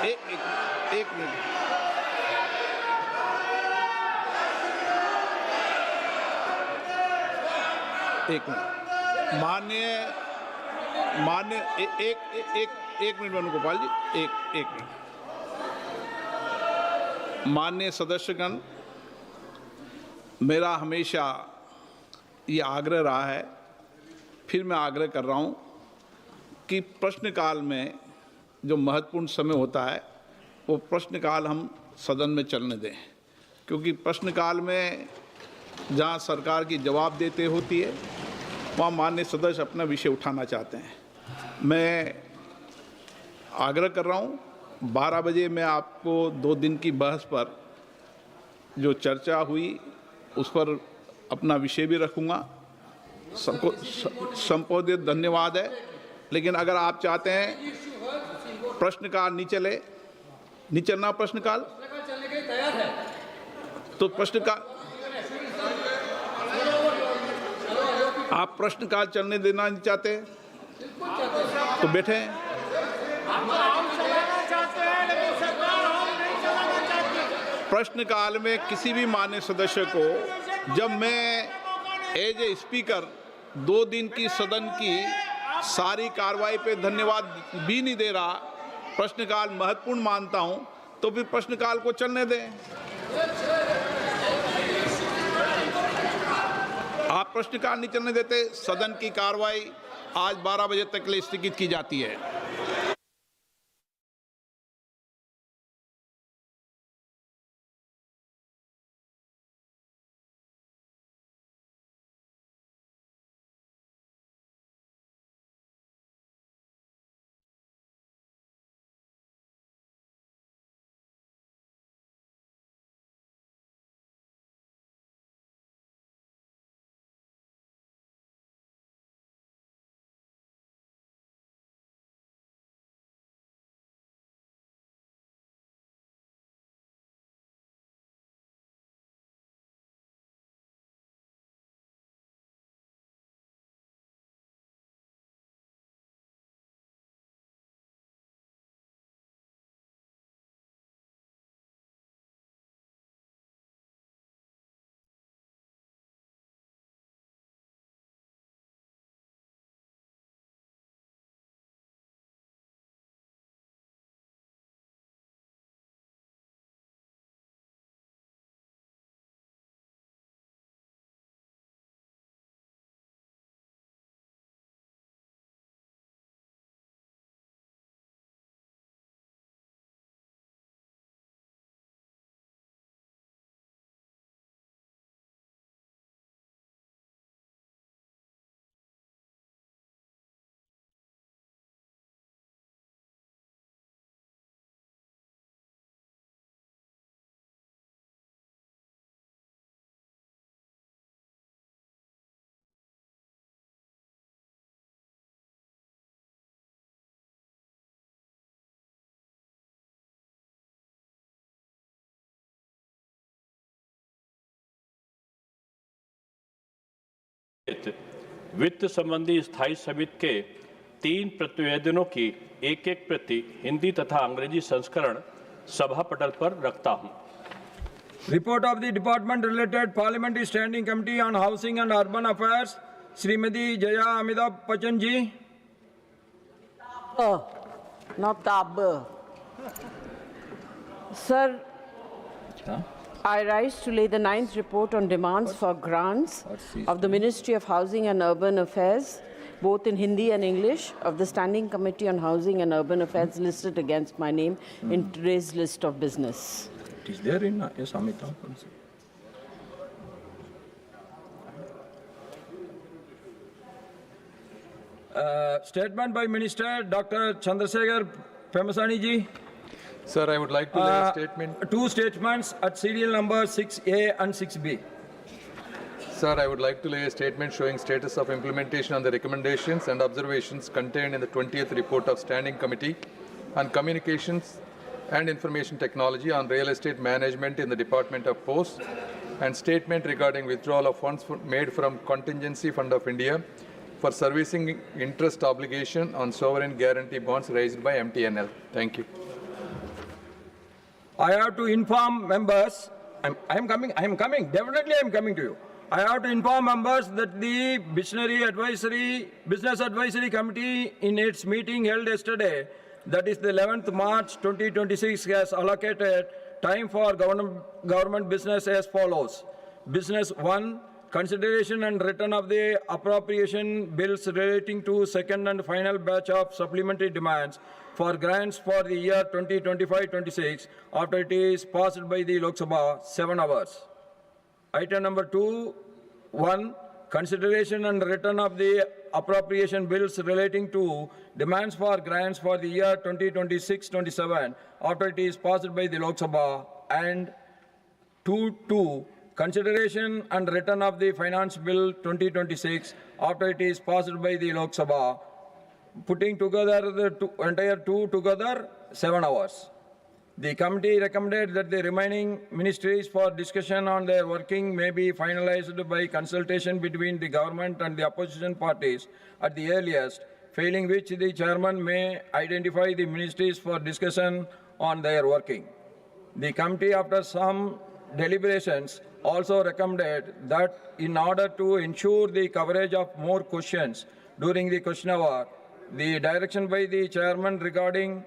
एक मिनट। मान्य एक मिनट वेणुगोपाल जी, एक मिनट। माननीय सदस्यगण, मेरा हमेशा ये आग्रह रहा है, फिर मैं आग्रह कर रहा हूँ कि प्रश्नकाल में जो महत्वपूर्ण समय होता है वो प्रश्नकाल हम सदन में चलने दें, क्योंकि प्रश्नकाल में जहाँ सरकार की जवाब देते होती है वहाँ माननीय सदस्य अपना विषय उठाना चाहते हैं। मैं आग्रह कर रहा हूँ 12 बजे मैं आपको 2 दिन की बहस पर जो चर्चा हुई उस पर अपना विषय भी रखूँगा। सबको संपोधित धन्यवाद है। लेकिन अगर आप चाहते हैं प्रश्नकाल नहीं चलना प्रश्नकाल चलने के तैयार है, तो प्रश्नकाल आप प्रश्नकाल चलने देना नहीं चाहते तो बैठे। प्रश्नकाल में किसी भी माननीय सदस्य को जब मैं एज ए स्पीकर 2 दिन की सदन की सारी कार्रवाई पे धन्यवाद भी नहीं दे रहा, प्रश्नकाल महत्वपूर्ण मानता हूं, तो फिर प्रश्नकाल को चलने दें। आप प्रश्नकाल नहीं चलने देते, सदन की कार्रवाई आज 12 बजे तक के लिए स्थगित की जाती है। वित्त संबंधी स्थायी समिति के 3 प्रतिवेदनों की एक प्रति हिंदी तथा अंग्रेजी संस्करण सभा पटल पर रखता हूं। Report of the Department Related Parliamentary Standing Committee on Housing and Urban Affairs, Srimati Jaya Amitabh Bachchan ji. Not tab. Sir, I rise to lay the 9th report on demands for grants of the Ministry of Housing and Urban Affairs, both in Hindi and English, of the Standing Committee on Housing and Urban Affairs listed against my name in today's list of business. It is there in yes, Amitabh. Statement by Minister Dr. Chandrasekhar Pemasani ji. Sir, I would like to lay a statement. 2 statements at serial number 6A and 6B. Sir, I would like to lay a statement showing status of implementation on the recommendations and observations contained in the 20th report of Standing Committee on Communications and Information Technology on Real Estate Management in the Department of Posts, and statement regarding withdrawal of funds made from Contingency Fund of India for servicing interest obligation on sovereign guarantee bonds raised by MTNL. Thank you. I have to inform members, I am coming, definitely I am coming to you. I have to inform members that the Business Advisory Committee in its meeting held yesterday, that is the 11th March 2026, has allocated time for government business as follows. Business 1, consideration and return of the appropriation bills relating to second and final batch of supplementary demands for grants for the year 2025-26 after it is passed by the Lok Sabha, 7 hours. Item number 2, 1, consideration and return of the appropriation bills relating to demands for grants for the year 2026-27 after it is passed by the Lok Sabha, and 2, consideration and return of the Finance Bill 2026 after it is passed by the Lok Sabha, putting together the entire two together 7 hours. The committee recommended that the remaining ministries for discussion on their working may be finalized by consultation between the government and the opposition parties at the earliest, failing which the chairman may identify the ministries for discussion on their working. The committee, after some deliberations, also recommended that in order to ensure the coverage of more questions during the question hour, the direction by the chairman regarding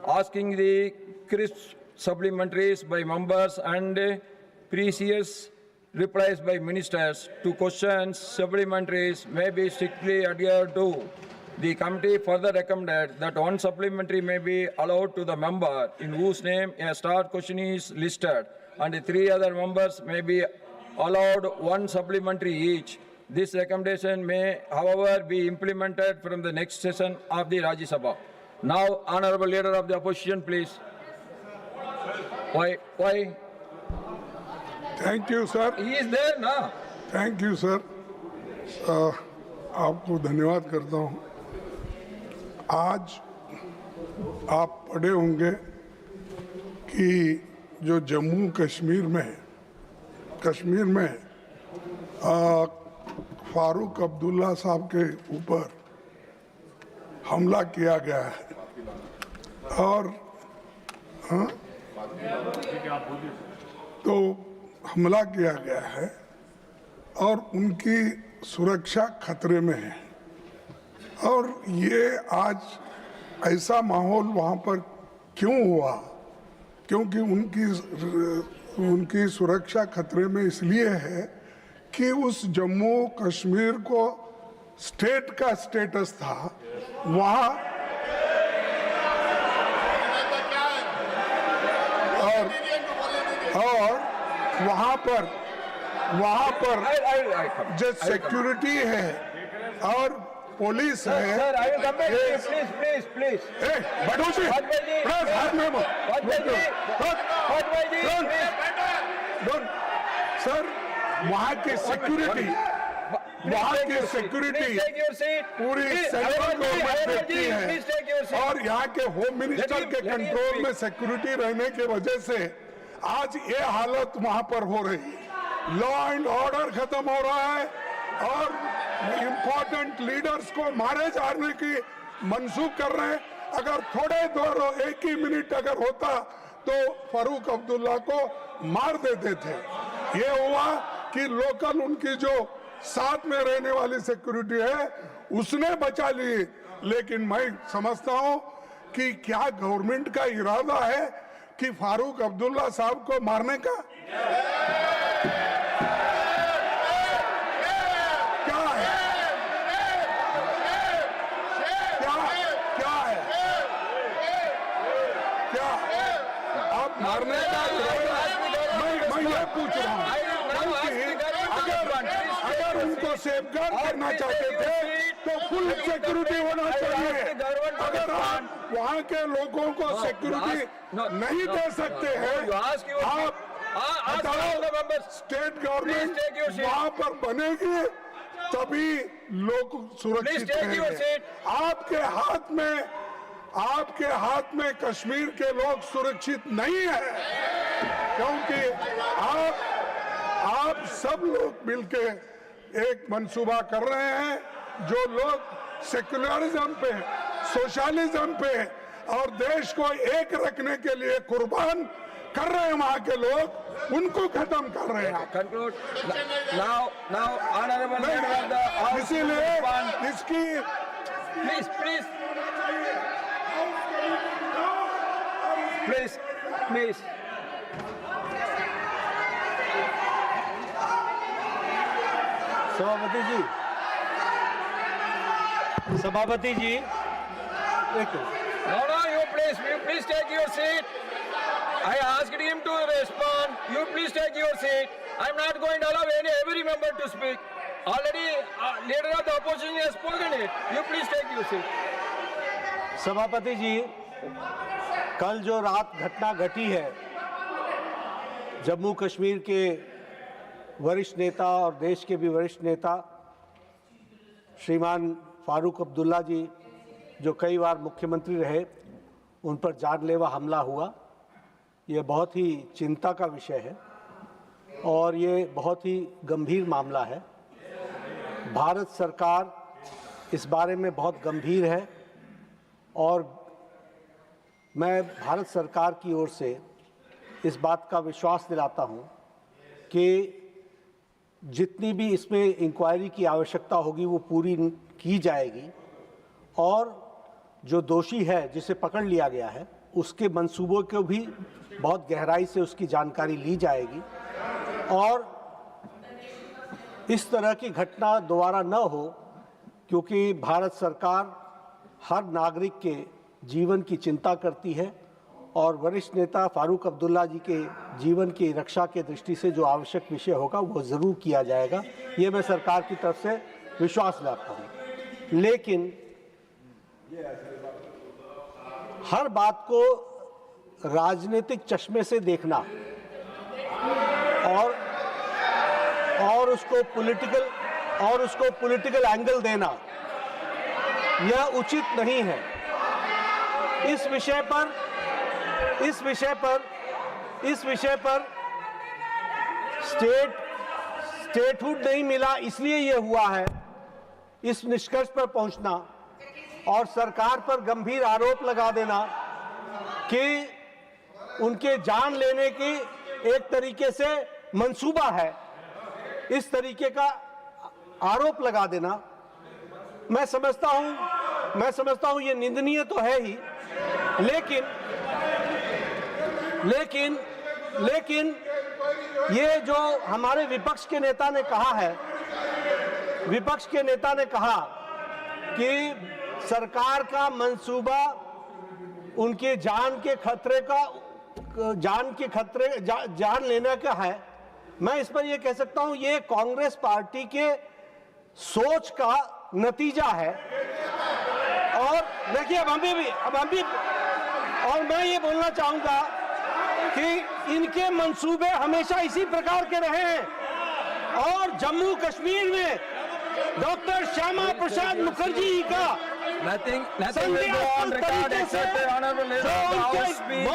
asking the crisp supplementaries by members and previous replies by ministers to questions supplementaries may be strictly adhered to. The committee further recommended that one supplementary may be allowed to the member in whose name a start question is listed, and the 3 other members may be allowed one supplementary each. This recommendation may, however, be implemented from the next session of the Rajya Sabha. Now, Honorable Leader of the Opposition, please. Why? Thank you sir. He is there now. Thank you sir. आपको धन्यवाद करता हूँ. आज आप पढ़े होंगे कि जो जम्मू कश्मीर में फारूक अब्दुल्ला साहब के ऊपर हमला किया गया है और तो हमला किया गया है और उनकी सुरक्षा खतरे में है. और ये आज ऐसा माहौल वहाँ पर क्यों हुआ? क्योंकि उनकी सुरक्षा खतरे में इसलिए है कि उस जम्मू कश्मीर को स्टेट का स्टेटस था. वहाँ और वहाँ पर जो सिक्योरिटी है और पुलिस है. Please. बैठो जी. सर, वहाँ की सिक्योरिटी पूरी सेंट्रल गवर्नमेंट देखती है और यहाँ के होम मिनिस्टर के कंट्रोल में सिक्योरिटी रहने की वजह से आज ये हालत वहाँ पर हो रही है. लॉ एंड ऑर्डर खत्म हो रहा है और इम्पोर्टेंट लीडर्स को मारे जाने की मंसूब कर रहे हैं. अगर थोड़े देर 1 ही मिनट अगर होता तो फारूक अब्दुल्ला को मार देते थे. ये हुआ कि लोकल उनकी जो साथ में रहने वाली सिक्योरिटी है उसने बचा ली. लेकिन मैं समझता हूं कि क्या गवर्नमेंट का इरादा है कि फारूक अब्दुल्ला साहब को मारने का? क्या है? क्या आप मारने का? मैं ये पूछ रहा हूँ अगर उनको सेफगार्ड करना चाहते थे तो फुल सिक्योरिटी होना चाहिए. अगर आप वहाँ के लोगों को सिक्योरिटी नहीं दे सकते हैं, आप स्टेट गवर्नमेंट वहाँ पर बनेगी तभी लोग सुरक्षित रहेंगे. आपके हाथ में कश्मीर के लोग सुरक्षित नहीं है क्योंकि आप सब लोग मिलके एक मंसूबा कर रहे हैं जो लोग सेक्युलरिज्म पे, सोशलिज्म पे और देश को एक रखने के लिए कुर्बान कर रहे हैं वहां के लोग, उनको खत्म कर रहे हैं। Conclude. Now, honorable member of the House. इसीलिए इसकी Please. सभापति जी No, you please take your seat. I asked him to respond. You please take your seat. I'm not going to allow every member to speak. Already, leader of the opposition has spoken it. You please take your seat. सभापति जी, कल जो रात घटना घटी है, जम्मू कश्मीर के वरिष्ठ नेता और देश के भी वरिष्ठ नेता श्रीमान फारूक अब्दुल्ला जी, जो कई बार मुख्यमंत्री रहे, उन पर जानलेवा हमला हुआ। ये बहुत ही चिंता का विषय है और ये बहुत ही गंभीर मामला है। भारत सरकार इस बारे में बहुत गंभीर है और मैं भारत सरकार की ओर से इस बात का विश्वास दिलाता हूं कि जितनी भी इसमें इंक्वायरी की आवश्यकता होगी वो पूरी की जाएगी और जो दोषी है जिसे पकड़ लिया गया है उसके मंसूबों को भी बहुत गहराई से उसकी जानकारी ली जाएगी और इस तरह की घटना दोबारा न हो, क्योंकि भारत सरकार हर नागरिक के जीवन की चिंता करती है और वरिष्ठ नेता फारूक अब्दुल्ला जी के जीवन की रक्षा के दृष्टि से जो आवश्यक विषय होगा वो ज़रूर किया जाएगा। ये मैं सरकार की तरफ से विश्वास दिलाता हूँ। लेकिन हर बात को राजनीतिक चश्मे से देखना और उसको पॉलिटिकल एंगल देना यह उचित नहीं है। इस विषय पर स्टेटहुड नहीं मिला, इसलिए यह हुआ है। इस निष्कर्ष पर पहुंचना और सरकार पर गंभीर आरोप लगा देना कि उनके जान लेने की एक तरीके से मंसूबा है, इस तरीके का आरोप लगा देना मैं समझता हूं ये निंदनीय तो है ही, लेकिन ये जो हमारे विपक्ष के नेता ने कहा कि सरकार का मंसूबा उनके जान लेने का है। मैं इस पर यह कह सकता हूं ये कांग्रेस पार्टी के सोच का नतीजा है। और देखिए अब हम भी और मैं ये बोलना चाहूंगा कि इनके मंसूबे हमेशा इसी प्रकार के रहे हैं और जम्मू कश्मीर में डॉक्टर श्यामा प्रसाद मुखर्जी जी का Nothing will go on record except the honorable leader of the House speech.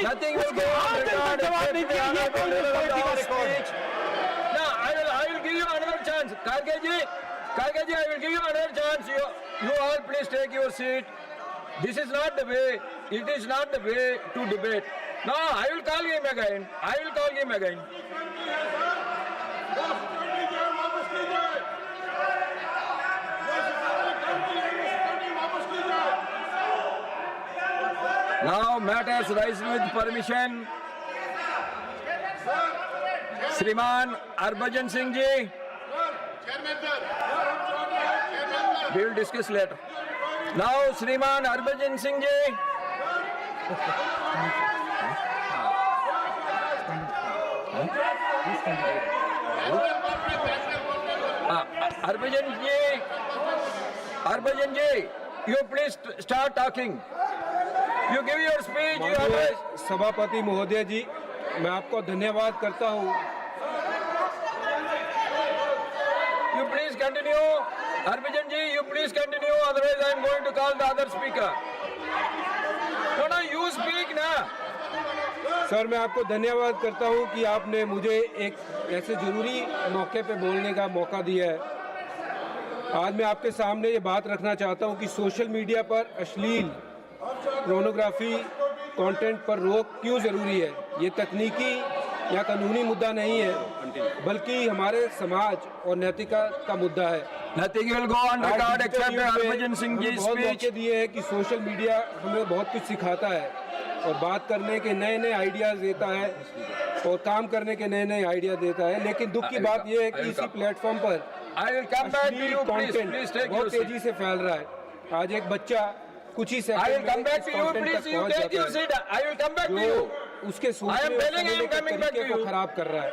Nothing will go on record except the honorable leader of the House speech. No, I will give you another chance. Karge ji, I will give you another chance. You all please take your seat. This is not the way. It is not the way to debate. No, I will call him again. Now matters rise with permission. Shriman Harbhajan Singh ji. We will discuss later. Now Shriman Harbhajan Singh ji. Harbhajan ji, you please start talking. You give your speech. माननीय सभापति महोदय जी, मैं आपको धन्यवाद करता हूँ। You please continue. Harbhajan ji, you please continue. Otherwise, I am going to call the other speaker. No, you speak now. Sir, मैं आपको धन्यवाद करता हूँ कि आपने मुझे एक ऐसे जरूरी मौके पे बोलने का मौका दिया है। आज मैं आपके सामने ये बात रखना चाहता हूँ कि सोशल मीडिया पर अश्लील पोर्नोग्राफी कंटेंट पर रोक क्यों ज़रूरी है। ये तकनीकी या कानूनी मुद्दा नहीं है, बल्कि हमारे समाज और नैतिकता का मुद्दा है। Nothing will go on record except Harbhajan Singh ji's बहुत speech. मौके दिए हैं कि सोशल मीडिया हमें बहुत कुछ सिखाता है और बात करने के नए नए आइडियाज़ देता है और काम करने के नए नए आइडिया देता है। लेकिन दुख की बात यह है कि इसी प्लेटफॉर्म पर I will come back to you, please. Content Please take your बहुत seat. तेजी से फैल रहा है। आज एक बच्चा कुछ ही I second will come back to you, please. You take your seat. I will come back to you. उसके I am सोचने और telling you, I समझने am के coming back तरीके to को you. खराब कर रहा है।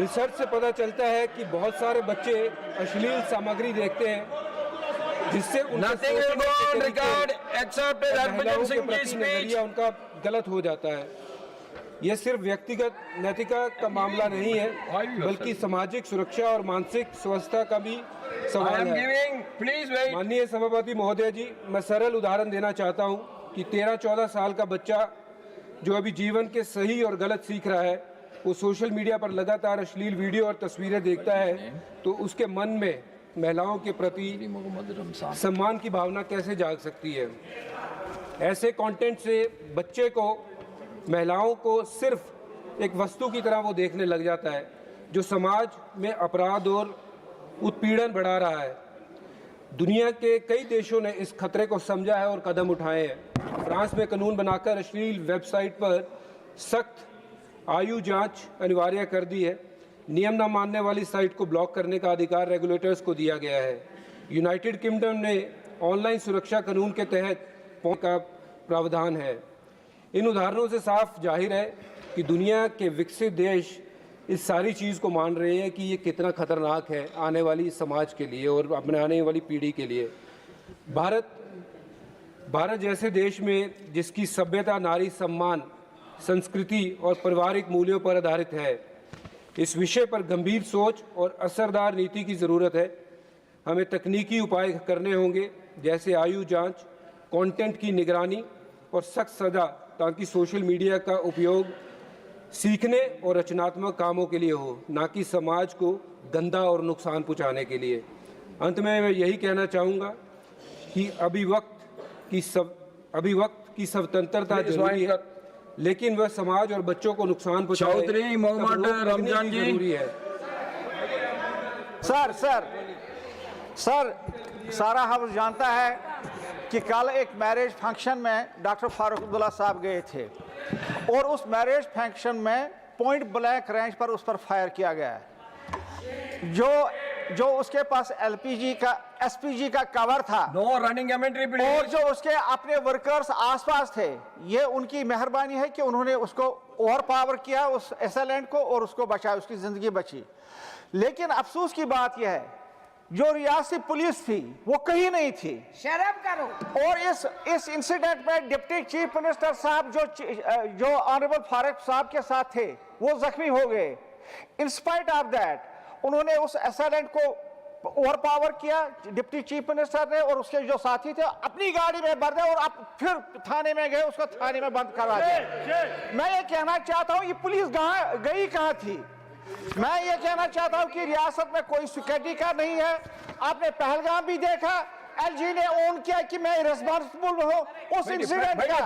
रिसर्च से पता चलता है कि बहुत सारे बच्चे अश्लील सामग्री देखते हैं, जिससे उनके Nothing will सोचने go के on तरीके record except और Harbhajan महिलाओं के Singh ji's प्रति speech. नजरिया उनका गलत हो जाता है। यह सिर्फ व्यक्तिगत नैतिकता का मामला नहीं है, बल्कि सामाजिक सुरक्षा और मानसिक स्वास्थ्य का भी I सवाल am है। giving, please wait. माननीय सभापति महोदय जी, मैं सरल उदाहरण देना चाहता हूं कि 13-14 साल का बच्चा जो अभी जीवन के सही और गलत सीख रहा है, वो सोशल मीडिया पर लगातार अश्लील वीडियो और तस्वीरें देखता है, तो उसके मन में महिलाओं के प्रति सम्मान की भावना कैसे जाग सकती है। ऐसे कंटेंट से बच्चे को, महिलाओं को सिर्फ एक वस्तु की तरह वो देखने लग जाता है, जो समाज में अपराध और उत्पीड़न बढ़ा रहा है। दुनिया के कई देशों ने इस खतरे को समझा है और कदम उठाए हैं। फ्रांस में कानून बनाकर अश्लील वेबसाइट पर सख्त आयु जांच अनिवार्य कर दी है। नियम न मानने वाली साइट को ब्लॉक करने का अधिकार रेगुलेटर्स को दिया गया है। यूनाइटेड किंगडम ने ऑनलाइन सुरक्षा कानून के तहत का प्रावधान है। इन उदाहरणों से साफ जाहिर है कि दुनिया के विकसित देश इस सारी चीज़ को मान रहे हैं कि ये कितना खतरनाक है आने वाली समाज के लिए और अपने आने वाली पीढ़ी के लिए। भारत जैसे देश में जिसकी सभ्यता नारी सम्मान, संस्कृति और पारिवारिक मूल्यों पर आधारित है, इस विषय पर गंभीर सोच और असरदार नीति की ज़रूरत है। हमें तकनीकी उपाय करने होंगे, जैसे आयु जांच, कंटेंट की निगरानी और सख्त सज़ा, ताकि सोशल मीडिया का उपयोग सीखने और रचनात्मक कामों के लिए हो, ना कि समाज को गंदा और नुकसान पहुंचाने के लिए। अंत में मैं यही कहना चाहूँगा कि अभी वक्त की स्वतंत्रता जरूरी है, लेकिन वह समाज और बच्चों को नुकसान पहुंचाए चौधरी मोहम्मद तब रोक रमजान लगने की जी। जरूरी है। सर सारा हाउस जानता है कि कल एक मैरिज फंक्शन में डॉक्टर फारूक अब्दुल्ला साहब गए थे और उस मैरिज फंक्शन में पॉइंट ब्लैंक रेंज पर उस पर फायर किया गया है। जो उसके पास एसपीजी का कवर था, No running commentary, और please. जो उसके अपने वर्कर्स आसपास थे, ये उनकी मेहरबानी है कि उन्होंने उसको ओवर पावर किया, उस एसएलएंट को, और उसको बचाया, उसकी जिंदगी बची। लेकिन अफसोस की बात यह है, जो रियासती पुलिस थी वो कहीं नहीं थी। शर्म करो। और इस इंसिडेंट में डिप्टी चीफ मिनिस्टर साहब जो ऑनरेबल फारूक साहब के साथ थे, वो जख्मी हो गए। इन स्पाइट ऑफ दैट उन्होंने उस एसएलएंट को ओवर पावर किया, डिप्टी चीफ मिनिस्टर ने, और उसके जो साथी थे अपनी गाड़ी में भर दिया और अब फिर थाने में गए, उसको थाने में बंद करवा दिया। मैं ये कहना चाहता हूँ, ये पुलिस गई कहाँ थी? मैं ये कहना चाहता हूँ कि रियासत में कोई सिक्योरिटी का नहीं है। आपने पहलगाम भी देखा, एलजी ने ओन किया कि मैं रिस्पॉन्सिबल हूँ उस इंसिडेंट का,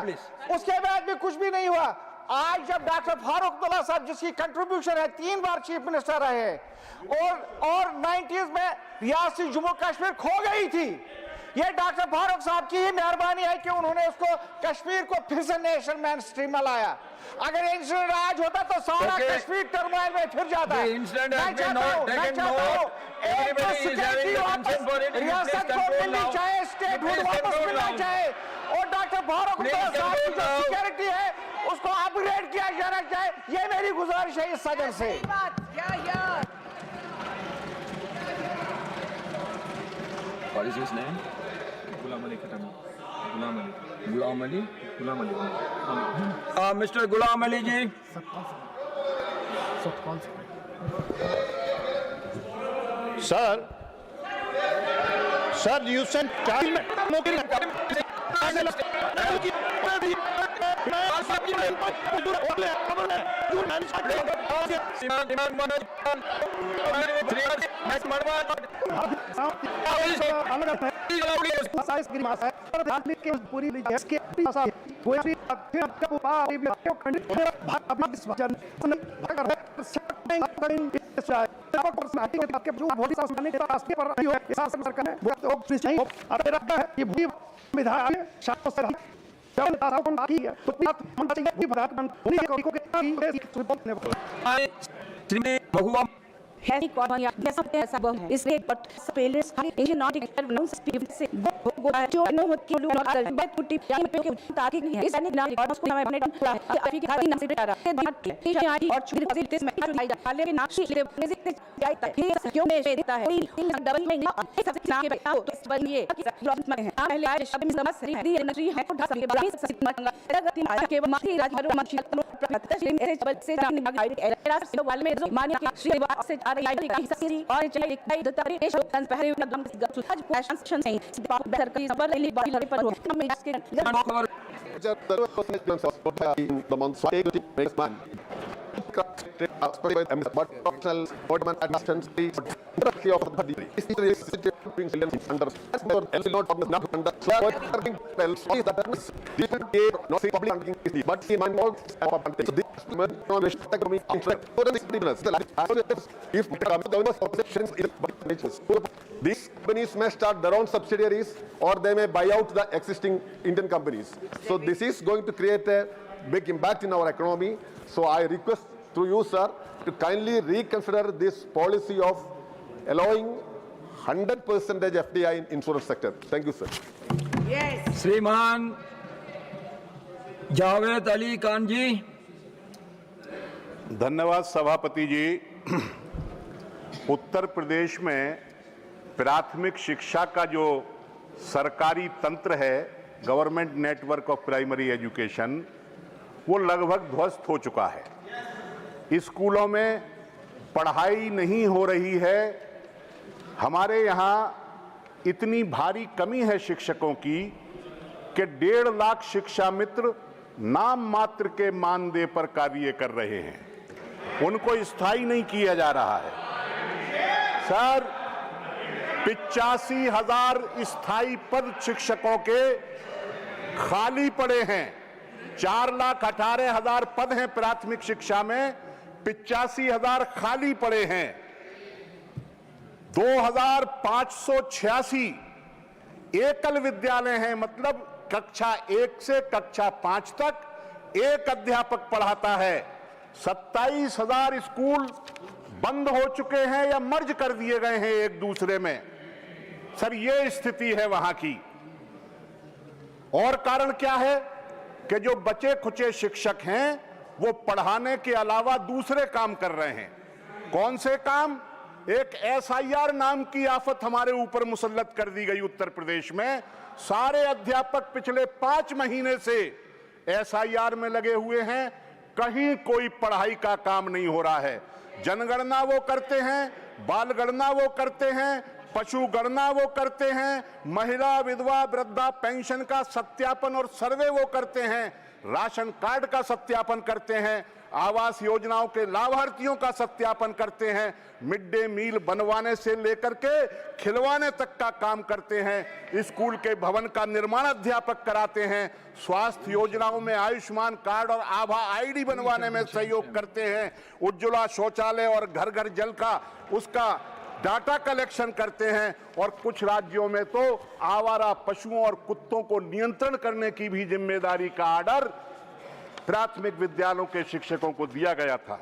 उसके बाद भी कुछ भी नहीं हुआ। आज जब डॉक्टर फारूक अब्दुल्ला साहब, जिसकी कंट्रीब्यूशन है, 3 बार चीफ मिनिस्टर रहे, और 90s में रियासती जम्मू कश्मीर खो गई थी, ये डॉक्टर फारूक साहब की ही मेहरबानी है कि उन्होंने उसको कश्मीर को फिर से नेशनल मेन स्ट्रीम में लाया। अगर इंसिडेंट आज होता तो सारा कश्मीर टर्मोइल में फिर जाता है। रियासत को मिलनी चाहिए, स्टेटहुड वापस मिलना चाहिए, और डॉक्टर फारूक अब्दुल्ला साहब की जो सिक्योरिटी है उसको अपग्रेड किया जाना चाहिए। ये मेरी गुजारिश है इस सदन से। What is his name? Ghulam Ali Khatami. Ghulam Ali. Mr. Ghulam Ali ji. Sir, you sent इसलिए These companies may start their own subsidiaries or they may buy out the existing Indian companies. So this is going to create a big impact in our economy. So I request to you, sir, to kindly reconsider this policy of allowing 100% FDI in insurance sector. Thank you, sir. श्रीमान जावेद अली खान जी। धन्यवाद सभापति जी। उत्तर प्रदेश में प्राथमिक शिक्षा का जो सरकारी तंत्र है, government network of primary education, वो लगभग ध्वस्त हो चुका है। स्कूलों में पढ़ाई नहीं हो रही है। हमारे यहाँ इतनी भारी कमी है शिक्षकों की कि 1.5 लाख शिक्षा मित्र नाम मात्र के मानदेय पर कार्य कर रहे हैं, उनको स्थायी नहीं किया जा रहा है। सर, 85,000 स्थायी पद शिक्षकों के खाली पड़े हैं। 4,18,000 पद हैं प्राथमिक शिक्षा में, 85,000 खाली पड़े हैं। 2,586 एकल विद्यालय हैं, मतलब कक्षा 1 से कक्षा 5 तक एक अध्यापक पढ़ाता है। 27,000 स्कूल बंद हो चुके हैं या मर्ज कर दिए गए हैं एक दूसरे में। सर, ये स्थिति है वहां की। और कारण क्या है कि जो बचे खुचे शिक्षक हैं वो पढ़ाने के अलावा दूसरे काम कर रहे हैं। कौन से काम? एक SIR नाम की आफत हमारे ऊपर मुसल्लत कर दी गई उत्तर प्रदेश में। सारे अध्यापक पिछले 5 महीने से SIR में लगे हुए हैं, कहीं कोई पढ़ाई का काम नहीं हो रहा है। जनगणना वो करते हैं, बाल गणना वो करते हैं, पशु गणना वो करते हैं, महिला विधवा वृद्धा पेंशन का सत्यापन और सर्वे वो करते हैं, राशन कार्ड का सत्यापन करते हैं, आवास योजनाओं के लाभार्थियों का सत्यापन करते हैं, मिड डे मील बनवाने से लेकर के खिलवाने तक का काम करते हैं, स्कूल के भवन का निर्माण अध्यापक कराते हैं, स्वास्थ्य योजनाओं में आयुष्मान कार्ड और आभा ID बनवाने में सहयोग करते हैं, उज्ज्वला शौचालय और घर घर जल का उसका डाटा कलेक्शन करते हैं, और कुछ राज्यों में तो आवारा पशुओं और कुत्तों को नियंत्रण करने की भी जिम्मेदारी का आर्डर प्राथमिक विद्यालयों के शिक्षकों को दिया गया था।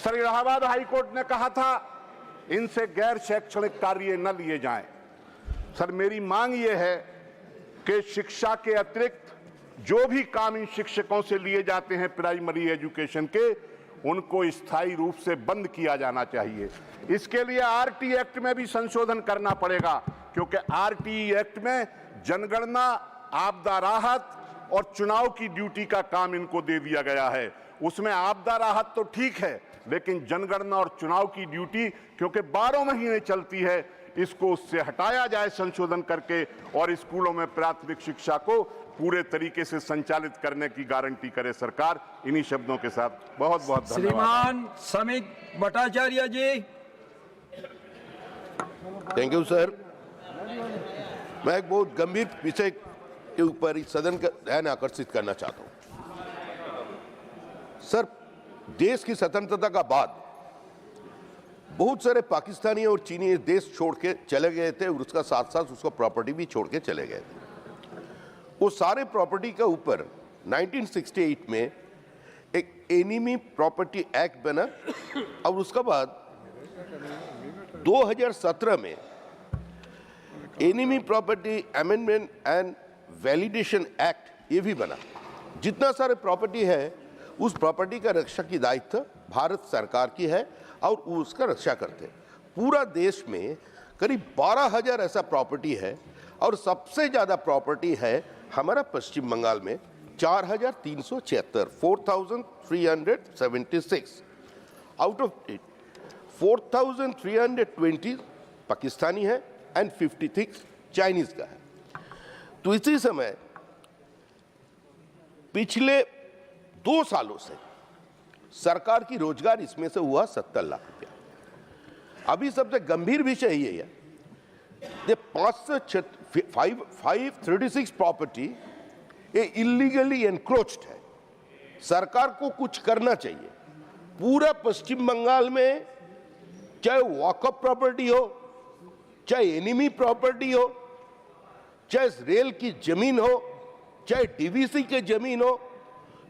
सर, इलाहाबाद हाईकोर्ट ने कहा था इनसे गैर शैक्षणिक कार्य न लिए जाएं। सर, मेरी मांग ये है कि शिक्षा के अतिरिक्त जो भी काम इन शिक्षकों से लिए जाते हैं प्राइमरी एजुकेशन के, उनको स्थायी रूप से बंद किया जाना चाहिए। इसके लिए RT एक्ट में भी संशोधन करना पड़ेगा, क्योंकि RT एक्ट में जनगणना, आपदा राहत और चुनाव की ड्यूटी का काम इनको दे दिया गया है। उसमें आपदा राहत तो ठीक है, लेकिन जनगणना और चुनाव की ड्यूटी क्योंकि 12 महीने चलती है, इसको उससे हटाया जाए संशोधन करके, और स्कूलों में प्राथमिक शिक्षा को पूरे तरीके से संचालित करने की गारंटी करे सरकार। इन्हीं शब्दों के साथ बहुत बहुत धन्यवाद। श्रीमान Samik Bhattacharya ji. Thank you sir. मैं एक बहुत गंभीर विषय के ऊपर इस सदन का ध्यान आकर्षित करना चाहता हूं। सर, देश की स्वतंत्रता का बाद बहुत सारे पाकिस्तानी और चीनी देश छोड़ के चले गए थे और उसका साथ साथ उसको प्रॉपर्टी भी छोड़ के चले गए थे। वो सारे प्रॉपर्टी के ऊपर 1968 में एक एनिमी प्रॉपर्टी एक्ट बना और उसके बाद 2017 में enemy property amendment and validation act ये भी बना। जितना सारे प्रॉपर्टी है उस प्रॉपर्टी का रक्षा की दायित्व भारत सरकार की है और वो उसका रक्षा करते हैं। पूरा देश में करीब 12,000 ऐसा प्रॉपर्टी है और सबसे ज़्यादा प्रॉपर्टी है हमारा पश्चिम बंगाल में 4,376 4,376। आउट ऑफ इट 4,320 पाकिस्तानी है एंड 56 चाइनीज का है। तो इसी समय पिछले 2 सालों से सरकार की रोजगार इसमें से हुआ 70 लाख रुपया। अभी सबसे गंभीर विषय ये है, 536 प्रॉपर्टी ये इलीगली एनक्रोच्ड है। सरकार को कुछ करना चाहिए। पूरा पश्चिम बंगाल में चाहे वॉकअप प्रॉपर्टी हो, चाहे एनिमी प्रॉपर्टी हो, चाहे रेल की जमीन हो, चाहे डीवीसी के जमीन हो,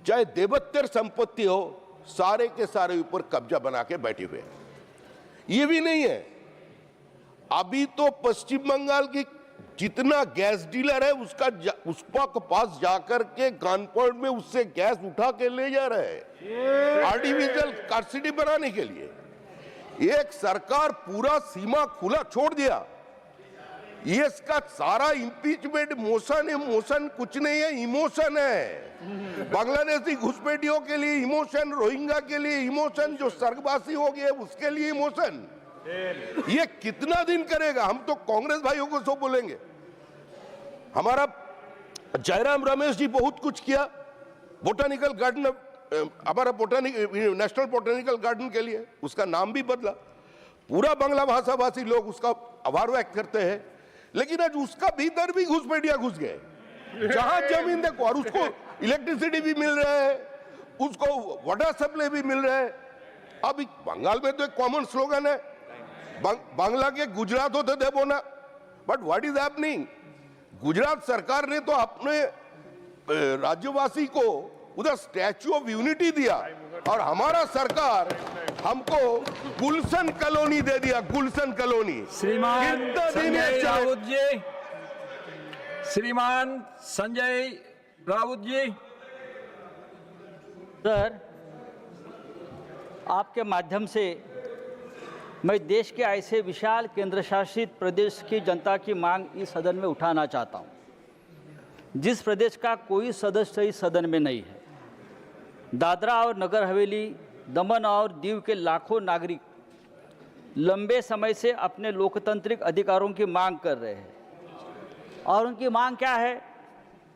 चाहे देवत्तर संपत्ति हो, सारे के सारे ऊपर कब्जा बना के बैठे हुए हैं। ये भी नहीं है, अभी तो पश्चिम बंगाल की जितना गैस डीलर है उसका पास जाकर के गन पॉइंट में उससे गैस उठा के ले जा रहे हैं आर्टिफिशियल कार्सिटी बनाने के लिए। एक सरकार पूरा सीमा खुला छोड़ दिया। ये इसका सारा इंपीचमेंट मोशन कुछ नहीं है, इमोशन है। बांग्लादेशी घुसपैठियों के लिए इमोशन, रोहिंग्या के लिए इमोशन, जो स्वर्गवासी हो गए उसके लिए इमोशन। ये कितना दिन करेगा? हम तो कांग्रेस भाइयों को सब बोलेंगे। हमारा जयराम रमेश जी बहुत कुछ किया बोटानिकल गार्डन, हमारा नेशनल बोटानिकल गार्डन के लिए, उसका नाम भी बदला। पूरा बांग्ला भाषाभाषी लोग उसका आभार व्यक्त करते हैं, लेकिन आज उसका भीतर भी घुसपैठिया घुस गए। जहां जमीन देखो, और उसको इलेक्ट्रिसिटी भी मिल रहा है, उसको वाटर सप्लाई भी मिल रहा है। अब बंगाल में तो एक कॉमन स्लोगन है, बांग्ला के गुजरात होते देबो ना, but what is happening? Gujarat सरकार ने तो अपने राज्यवासी को उधर स्टैच्यू ऑफ यूनिटी दिया और हमारा सरकार हमको गुलशन कॉलोनी दे दिया। गुलशन कॉलोनी। श्रीमान संजय राउत जी। सर, आपके माध्यम से मैं देश के ऐसे विशाल केंद्र शासित प्रदेश की जनता की मांग इस सदन में उठाना चाहता हूं, जिस प्रदेश का कोई सदस्य इस सदन में नहीं है। दादरा और नगर हवेली, दमन और दीव के लाखों नागरिक लंबे समय से अपने लोकतांत्रिक अधिकारों की मांग कर रहे हैं। और उनकी मांग क्या है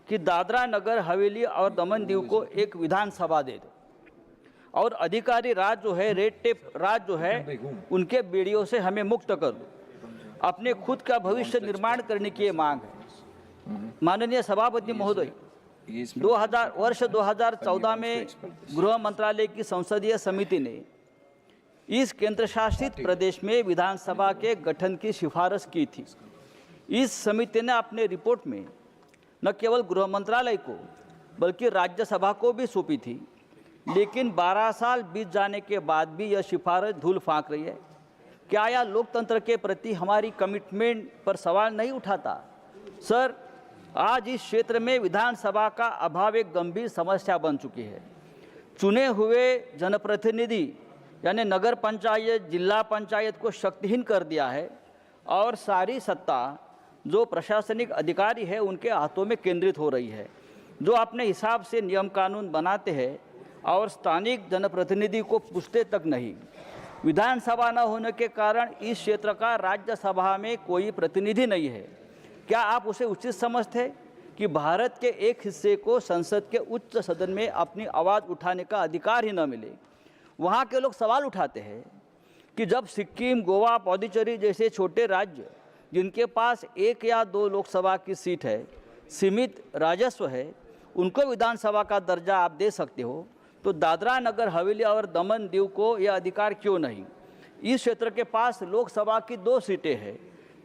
कि दादरा नगर हवेली और दमन दीव को एक विधानसभा दे दो और अधिकारी राज जो है, रेड टेप राज जो है, उनके बेड़ियों से हमें मुक्त कर दो। अपने खुद का भविष्य निर्माण करने की ये मांग है। माननीय सभापति महोदय, वर्ष 2014 में गृह मंत्रालय की संसदीय समिति ने इस केंद्र शासित प्रदेश में विधानसभा के गठन की सिफारिश की थी। इस समिति ने अपने रिपोर्ट में न केवल गृह मंत्रालय को बल्कि राज्यसभा को भी सौंपी थी, लेकिन 12 साल बीत जाने के बाद भी यह सिफारिश धूल फांक रही है। क्या यह लोकतंत्र के प्रति हमारी कमिटमेंट पर सवाल नहीं उठाता? सर, आज इस क्षेत्र में विधानसभा का अभाव एक गंभीर समस्या बन चुकी है। चुने हुए जनप्रतिनिधि यानी नगर पंचायत, जिला पंचायत को शक्तिहीन कर दिया है और सारी सत्ता जो प्रशासनिक अधिकारी है उनके हाथों में केंद्रित हो रही है, जो अपने हिसाब से नियम कानून बनाते हैं और स्थानिक जनप्रतिनिधि को पूछते तक नहीं। विधानसभा न होने के कारण इस क्षेत्र का राज्यसभा में कोई प्रतिनिधि नहीं है। क्या आप उसे उचित समझते हैं कि भारत के एक हिस्से को संसद के उच्च सदन में अपनी आवाज़ उठाने का अधिकार ही न मिले? वहाँ के लोग सवाल उठाते हैं कि जब सिक्किम, गोवा, पुडुचेरी जैसे छोटे राज्य जिनके पास 1 या 2 लोकसभा की सीट है, सीमित राजस्व है, उनको विधानसभा का दर्जा आप दे सकते हो, तो दादरा नगर हवेली और दमन दीव को यह अधिकार क्यों नहीं? इस क्षेत्र के पास लोकसभा की 2 सीटें हैं,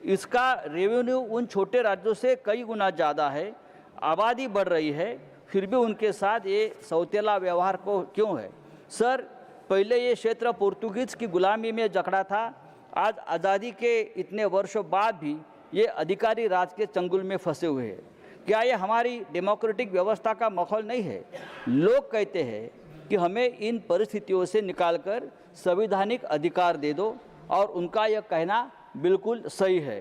इसका रेवेन्यू उन छोटे राज्यों से कई गुना ज़्यादा है, आबादी बढ़ रही है, फिर भी उनके साथ ये सौतेला व्यवहार को क्यों है? सर, पहले ये क्षेत्र पोर्तुगीज की गुलामी में जकड़ा था, आज आज़ादी के इतने वर्षों बाद भी ये अधिकारी राज के चंगुल में फंसे हुए हैं। क्या ये हमारी डेमोक्रेटिक व्यवस्था का माहौल नहीं है? लोग कहते हैं कि हमें इन परिस्थितियों से निकालकर संवैधानिक अधिकार दे दो, और उनका यह कहना बिल्कुल सही है।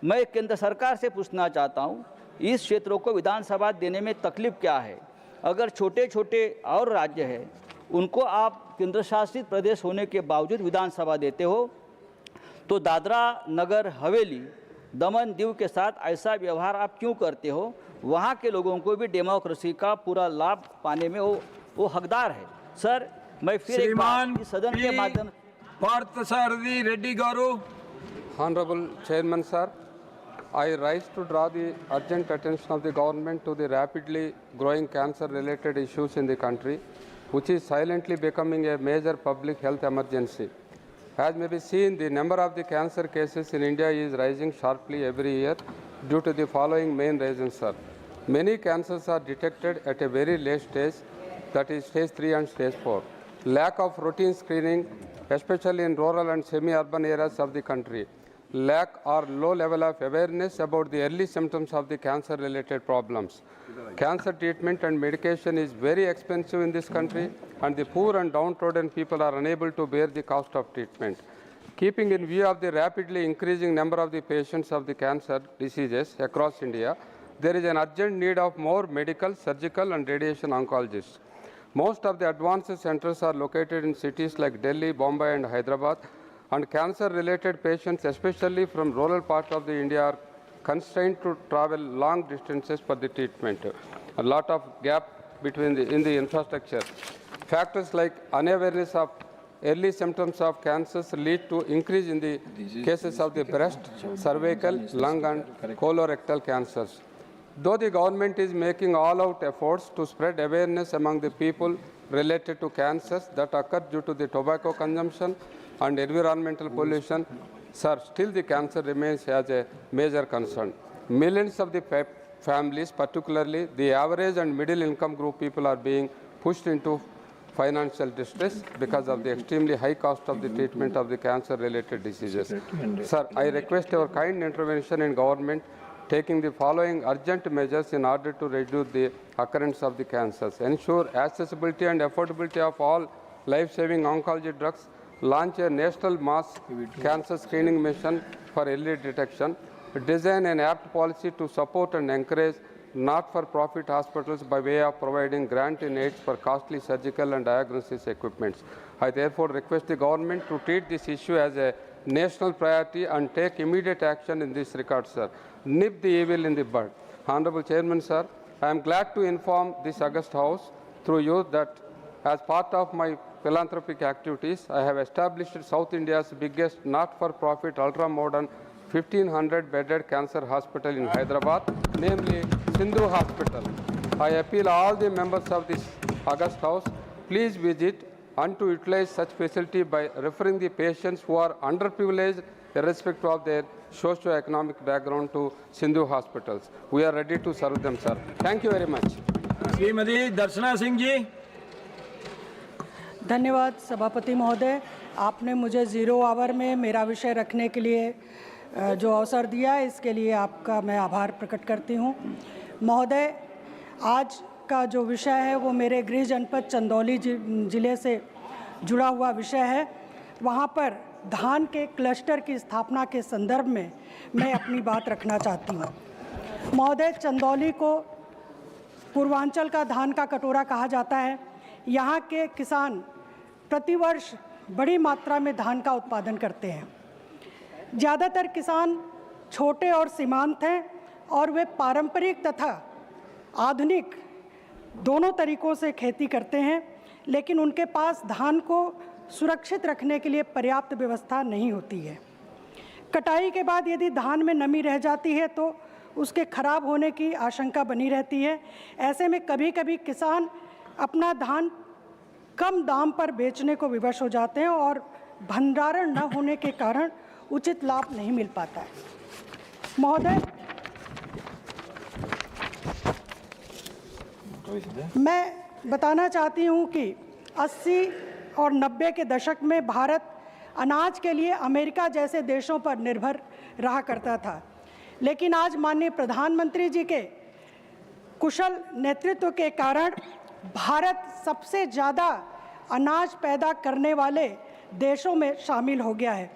मैं केंद्र सरकार से पूछना चाहता हूँ, इस क्षेत्रों को विधानसभा देने में तकलीफ क्या है? अगर छोटे छोटे और राज्य हैं, उनको आप केंद्र शासित प्रदेश होने के बावजूद विधानसभा देते हो, तो दादरा नगर हवेली, दमन दीव के साथ ऐसा व्यवहार आप क्यों करते हो? वहाँ के लोगों को भी डेमोक्रेसी का पूरा लाभ पाने में वो हकदार है। सर, मैं फिर एक बार इस सदन के माध्यम पार्थसारथी रेड्डी गारू। Honorable Chairman, sir, I rise to draw the urgent attention of the government to the rapidly growing cancer-related issues in the country, which is silently becoming a major public health emergency. As may be seen, the number of the cancer cases in India is rising sharply every year due to the following main reasons, sir. Many cancers are detected at a very late stage, that is stage 3 and stage 4. Lack of routine screening, especially in rural and semi-urban areas of the country. Lack or low level of awareness about the early symptoms of the cancer-related problems. Cancer treatment and medication is very expensive in this country, and the poor and downtrodden people are unable to bear the cost of treatment. Keeping in view of the rapidly increasing number of the patients of the cancer diseases across India, there is an urgent need of more medical, surgical, and radiation oncologists. Most of the advanced centers are located in cities like Delhi, Bombay, and Hyderabad, and cancer-related patients, especially from rural parts of the India, are constrained to travel long distances for the treatment. A lot of gap between in the infrastructure. Factors like unawareness of early symptoms of cancers lead to increase in the cases of the breast, cervical, lung, and colorectal cancers. Though the government is making all-out efforts to spread awareness among the people related to cancers that occur due to the tobacco consumption and environmental pollution, sir, still the cancer remains as a major concern. Millions of the families, particularly the average and middle income group people, are being pushed into financial distress because of the extremely high cost of the treatment of the cancer-related diseases. Sir, I request your kind intervention in government taking the following urgent measures in order to reduce the occurrence of the cancers. Ensure accessibility and affordability of all life-saving oncology drugs. Launch a national mass cancer screening mission for early detection. Design an apt policy to support and encourage not-for-profit hospitals by way of providing grant in aid for costly surgical and diagnosis equipments. I therefore request the government to treat this issue as a national priority and take immediate action in this regard, sir. Nip the evil in the bud. Honorable Chairman, sir, I am glad to inform this August House through you that as part of my philanthropic activities, I have established South India's biggest not-for-profit ultra-modern 1,500-bedded cancer hospital in Hyderabad, namely Sindhu Hospital. I appeal all the members of this August House, please visit and to utilize such facility by referring the patients who are underprivileged irrespective of their socio-economic background to Sindhu hospitals. We are ready to serve them, sir. Thank you very much. Shrimati दर्शना सिंह जी। धन्यवाद सभापति महोदय, आपने मुझे 0 our में मेरा विषय रखने के लिए जो अवसर दिया, इसके लिए आपका मैं आभार प्रकट करती हूँ। महोदय, आज का जो विषय है वो मेरे गृह जनपद चंदौली जिले से जुड़ा हुआ विषय है। वहाँ पर धान के क्लस्टर की स्थापना के संदर्भ में मैं अपनी बात रखना चाहती हूँ। महोदय, चंदौली को पूर्वांचल का धान का कटोरा कहा जाता है। यहाँ के किसान प्रतिवर्ष बड़ी मात्रा में धान का उत्पादन करते हैं। ज़्यादातर किसान छोटे और सीमांत हैं और वे पारंपरिक तथा आधुनिक दोनों तरीकों से खेती करते हैं, लेकिन उनके पास धान को सुरक्षित रखने के लिए पर्याप्त व्यवस्था नहीं होती है। कटाई के बाद यदि धान में नमी रह जाती है तो उसके खराब होने की आशंका बनी रहती है। ऐसे में कभी कभी किसान अपना धान कम दाम पर बेचने को विवश हो जाते हैं और भंडारण न होने के कारण उचित लाभ नहीं मिल पाता है। महोदय, मैं बताना चाहती हूं कि 80 और 90 के दशक में भारत अनाज के लिए अमेरिका जैसे देशों पर निर्भर रहा करता था, लेकिन आज माननीय प्रधानमंत्री जी के कुशल नेतृत्व के कारण भारत सबसे ज़्यादा अनाज पैदा करने वाले देशों में शामिल हो गया है।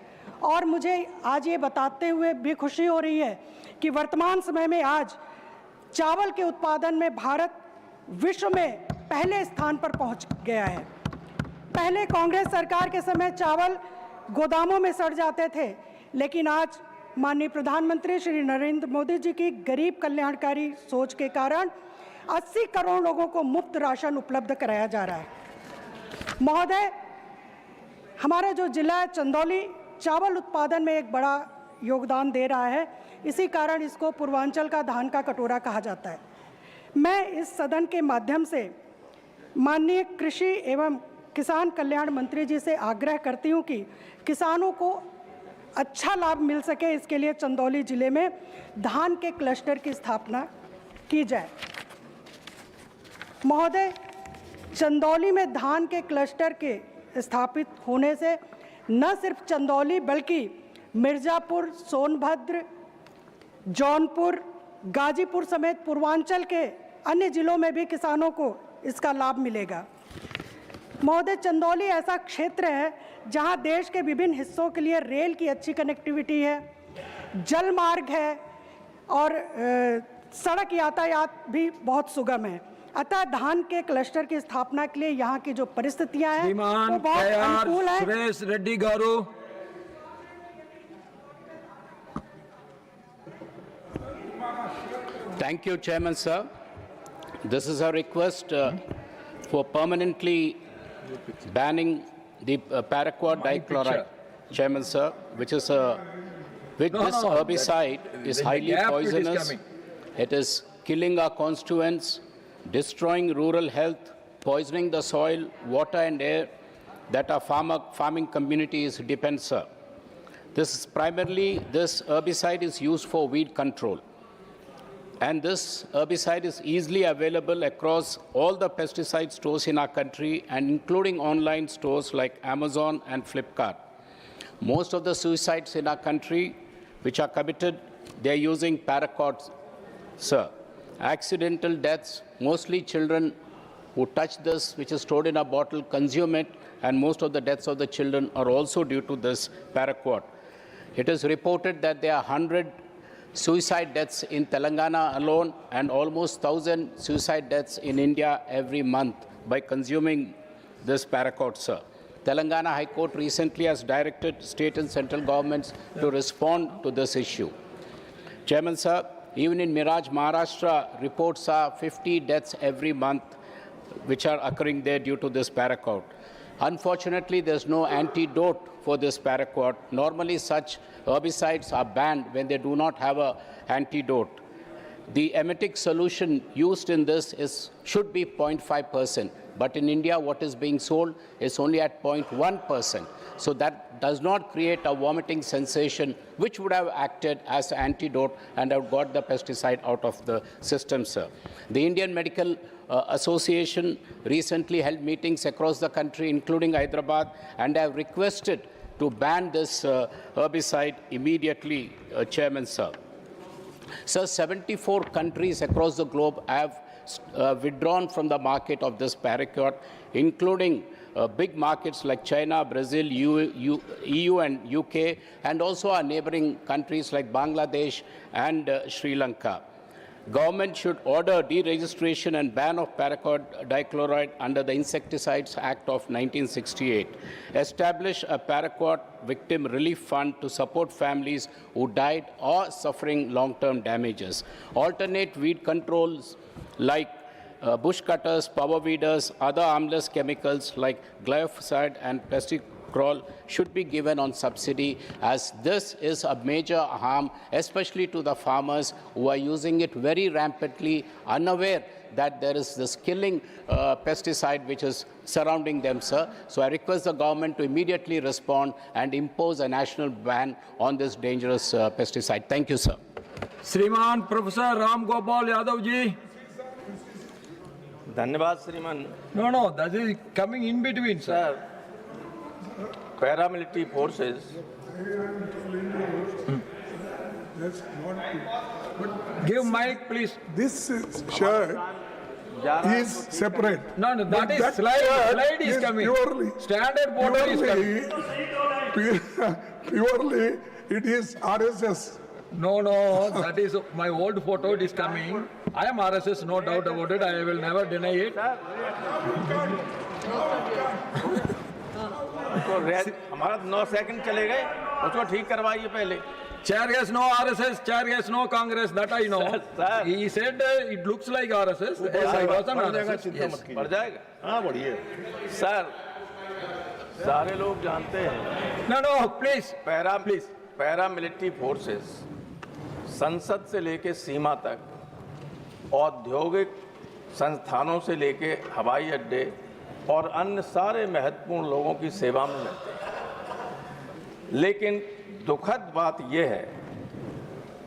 और मुझे आज ये बताते हुए भी खुशी हो रही है कि वर्तमान समय में आज चावल के उत्पादन में भारत विश्व में पहले स्थान पर पहुंच गया है। पहले कांग्रेस सरकार के समय चावल गोदामों में सड़ जाते थे, लेकिन आज माननीय प्रधानमंत्री श्री नरेंद्र मोदी जी की गरीब कल्याणकारी सोच के कारण 80 करोड़ लोगों को मुफ्त राशन उपलब्ध कराया जा रहा है। महोदय, हमारा जो जिला है चंदौली चावल उत्पादन में एक बड़ा योगदान दे रहा है, इसी कारण इसको पूर्वांचल का धान का कटोरा कहा जाता है। मैं इस सदन के माध्यम से माननीय कृषि एवं किसान कल्याण मंत्री जी से आग्रह करती हूं कि किसानों को अच्छा लाभ मिल सके, इसके लिए चंदौली जिले में धान के क्लस्टर की स्थापना की जाए। महोदय, चंदौली में धान के क्लस्टर के स्थापित होने से न सिर्फ चंदौली बल्कि मिर्ज़ापुर, सोनभद्र, जौनपुर, गाजीपुर समेत पूर्वांचल के अन्य जिलों में भी किसानों को इसका लाभ मिलेगा। महोदय, चंदौली ऐसा क्षेत्र है जहां देश के विभिन्न हिस्सों के लिए रेल की अच्छी कनेक्टिविटी है, जल मार्ग है और सड़क यातायात भी बहुत सुगम है। अतः धान के क्लस्टर की स्थापना के लिए यहाँ की जो परिस्थितियां हैं वो बहुत अनुकूल है। सुरेश रेड्डी गारू। Thank you, Chairman, sir. This is a request for permanently banning the paraquat dichloride, Chairman, sir, which is this herbicide is highly poisonous. It is killing our constituents, destroying rural health, poisoning the soil, water and air that our farming communities depend, sir. This herbicide is used for weed control. And this herbicide is easily available across all the pesticide stores in our country and including online stores like Amazon and Flipkart. Most of the suicides in our country which are committed, they are using paraquat, sir. Accidental deaths, mostly children who touch this, which is stored in a bottle, consume it, and most of the deaths of the children are also due to this paraquat. It is reported that there are 100 suicide deaths in Telangana alone and almost 1,000 suicide deaths in India every month by consuming this paraquat, sir. Telangana High Court recently has directed state and central governments to respond to this issue. Chairman, sir, even in Miraj, Maharashtra, reports are 50 deaths every month which are occurring there due to this paraquat. Unfortunately, there's no antidote for this paraquat. Normally, such herbicides are banned when they do not have an antidote. The emetic solution used in this should be 0.5%, but in India, what is being sold is only at 0.1%. So that does not create a vomiting sensation, which would have acted as an antidote and have got the pesticide out of the system, sir. The Indian Medical Association recently held meetings across the country, including Hyderabad, and have requested to ban this herbicide immediately, Chairman, sir. Sir, 74 countries across the globe have withdrawn from the market of this paraquat, including big markets like China, Brazil, EU and UK, and also our neighboring countries like Bangladesh and Sri Lanka. Government should order deregistration and ban of paraquat dichloride under the Insecticides Act of 1968. Establish a paraquat victim relief fund to support families who died or suffering long-term damages. Alternate weed controls like bush cutters, power weeders, other harmless chemicals like glyphosate and pesticrol should be given on subsidy, as this is a major harm, especially to the farmers who are using it very rampantly, unaware that there is this killing pesticide which is surrounding them, sir. So I request the government to immediately respond and impose a national ban on this dangerous pesticide. Thank you, sir. श्रीमान professor Ram Gopal Yadav ji. धन्यवाद श्रीमान। No, that is coming in between, sir. Paramilitary forces. Give mic, please. This shirt is separate. No, that But is that slide. shirt Slide is coming. Purely, Standard photo is coming. purely, it is RSS. No, that is my old photo. It is coming. I am RSS, no doubt about it. I will never deny it. हमारा 9 second चले गए, उसको ठीक करवाइए पहले। Chair yes, no RSS. Chair yes, no Congress. That I know. Sir. He said it looks like RSS. Yes, I was an RSS. Yes. बढ़ जाएगा। हाँ बढ़िए। सर, सारे लोग जानते हैं। No, please. पैरामिलिट्री फोर्सेस संसद से लेके सीमा तक, औद्योगिक संस्थानों से लेके हवाई अड्डे और अन्य सारे महत्वपूर्ण लोगों की सेवा में रहते हैं। लेकिन दुखद बात यह है,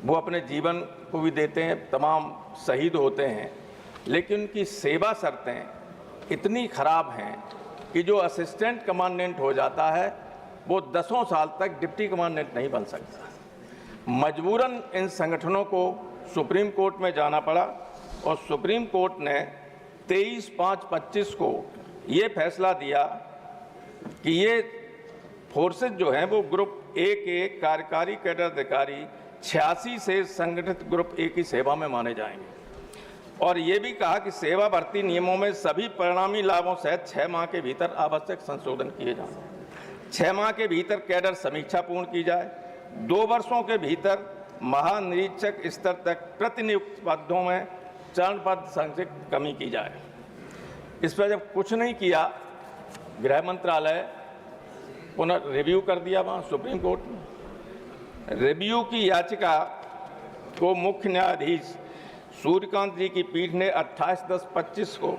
वो अपने जीवन को भी देते हैं, तमाम शहीद होते हैं, लेकिन उनकी सेवा शर्तें इतनी खराब हैं कि जो असिस्टेंट कमांडेंट हो जाता है वो 10 साल तक डिप्टी कमांडेंट नहीं बन सकता। मजबूरन इन संगठनों को सुप्रीम कोर्ट में जाना पड़ा और सुप्रीम कोर्ट ने 23/5/25 को ये फैसला दिया कि ये फोर्सेज जो हैं वो ग्रुप ए के कार्यकारी कैडर अधिकारी 86 से संगठित ग्रुप ए की सेवा में माने जाएंगे। और ये भी कहा कि सेवा भर्ती नियमों में सभी परिणामी लाभों सहित 6 माह के भीतर आवश्यक संशोधन किए जाएं। 6 माह के भीतर कैडर समीक्षा पूर्ण की जाए। 2 वर्षों के भीतर महानिरीक्षक स्तर तक प्रतिनियुक्त पदों में चरणबद्ध संख्यक कमी की जाए। इस पर जब कुछ नहीं किया, गृह मंत्रालय पुनः रिव्यू कर दिया वहाँ सुप्रीम कोर्ट में। रिव्यू की याचिका को मुख्य न्यायाधीश सूर्यकांत जी की पीठ ने 28/10/25 को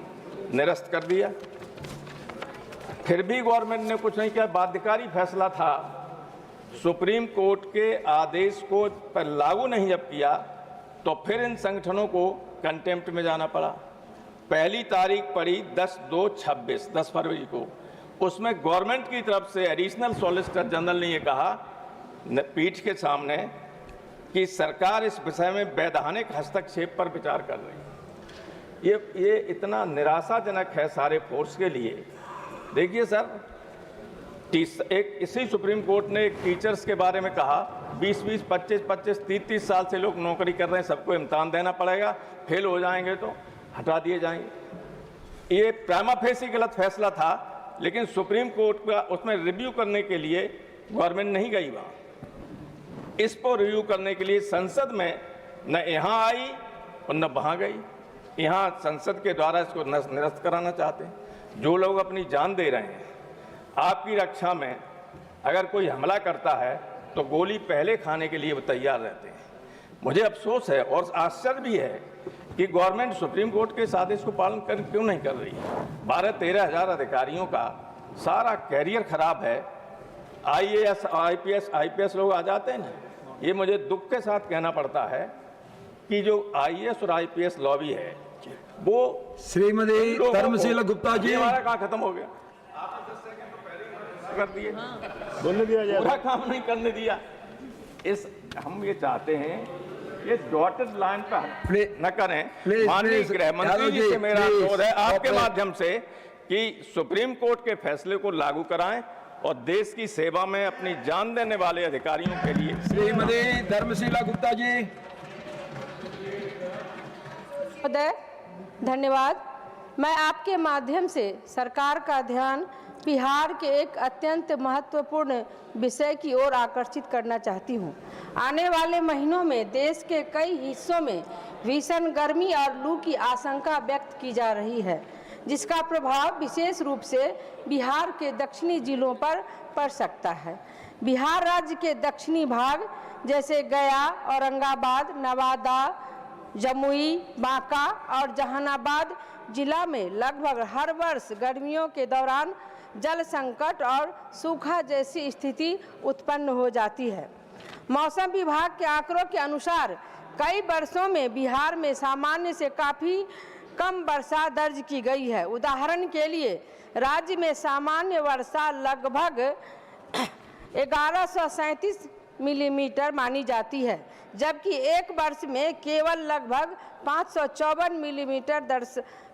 निरस्त कर दिया। फिर भी गवर्नमेंट ने कुछ नहीं किया। बाध्यकारी फैसला था, सुप्रीम कोर्ट के आदेश को पर लागू नहीं जब किया तो फिर इन संगठनों को कंटेम्प्ट में जाना पड़ा। पहली तारीख पड़ी 10/2/26, 10 फरवरी को। उसमें गवर्नमेंट की तरफ से एडिशनल सॉलिसिटर जनरल ने ये कहा पीठ के सामने कि सरकार इस विषय में वैधानिक हस्तक्षेप पर विचार कर रही है। ये इतना निराशाजनक है सारे फोर्स के लिए। देखिए सर, एक इसी सुप्रीम कोर्ट ने एक टीचर्स के बारे में कहा 20-20, 25-25, 30-30 साल से लोग नौकरी कर रहे हैं, सबको इम्तिहान देना पड़ेगा, फेल हो जाएंगे तो हटा दिए जाएंगे। ये प्राइमा फेसी गलत फैसला था, लेकिन सुप्रीम कोर्ट का उसमें रिव्यू करने के लिए गवर्नमेंट नहीं गई वहाँ। इस पर रिव्यू करने के लिए संसद में न यहाँ आई और न वहाँ गई। यहाँ संसद के द्वारा इसको निरस्त कराना चाहते हैं। जो लोग अपनी जान दे रहे हैं आपकी रक्षा में, अगर कोई हमला करता है तो गोली पहले खाने के लिए वो तैयार रहते हैं। मुझे अफसोस है और आश्चर्य भी है कि गवर्नमेंट सुप्रीम कोर्ट के इस आदेश को पालन क्यों नहीं कर रही है। 12-13 हज़ार अधिकारियों का सारा कैरियर खराब है। IAS, IPS लोग आ जाते हैं ना। ये मुझे दुख के साथ कहना पड़ता है कि जो IAS और IPS लॉबी है वो श्रीमती धर्मशीला गुप्ता जी, हमारा काम खत्म हो गया, कर दिए, बोलने दिया जाए, पूरा काम नहीं करने दिया। हम ये चाहते हैं ये डॉटेड लाइन पर न करें। माननीय गृह मंत्री जी से मेरा अनुरोध है आपके माध्यम से कि सुप्रीम कोर्ट के फैसले को लागू कराएं और देश की सेवा में अपनी जान देने वाले अधिकारियों के लिए। श्रीमती धर्मशीला गुप्ता जी। धन्यवाद। मैं आपके माध्यम से सरकार का ध्यान बिहार के एक अत्यंत महत्वपूर्ण विषय की ओर आकर्षित करना चाहती हूँ। आने वाले महीनों में देश के कई हिस्सों में भीषण गर्मी और लू की आशंका व्यक्त की जा रही है, जिसका प्रभाव विशेष रूप से बिहार के दक्षिणी जिलों पर पड़ सकता है। बिहार राज्य के दक्षिणी भाग जैसे गया, औरंगाबाद, नवादा, जमुई, बांका और जहानाबाद जिला में लगभग हर वर्ष गर्मियों के दौरान जल संकट और सूखा जैसी स्थिति उत्पन्न हो जाती है। मौसम विभाग के आंकड़ों के अनुसार कई वर्षों में बिहार में सामान्य से काफ़ी कम वर्षा दर्ज की गई है। उदाहरण के लिए राज्य में सामान्य वर्षा लगभग 1137 मिलीमीटर मानी जाती है, जबकि एक वर्ष में केवल लगभग 554 मिलीमीटर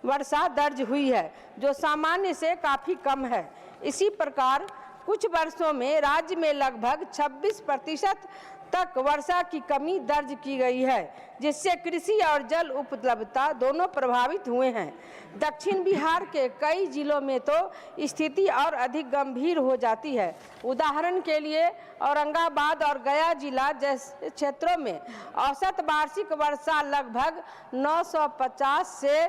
वर्षा दर्ज हुई है, जो सामान्य से काफ़ी कम है। इसी प्रकार कुछ वर्षों में राज्य में लगभग 26% तक वर्षा की कमी दर्ज की गई है, जिससे कृषि और जल उपलब्धता दोनों प्रभावित हुए हैं। दक्षिण बिहार के कई जिलों में तो स्थिति और अधिक गंभीर हो जाती है। उदाहरण के लिए औरंगाबाद और गया जिला जैसे क्षेत्रों में औसत वार्षिक वर्षा लगभग 950 से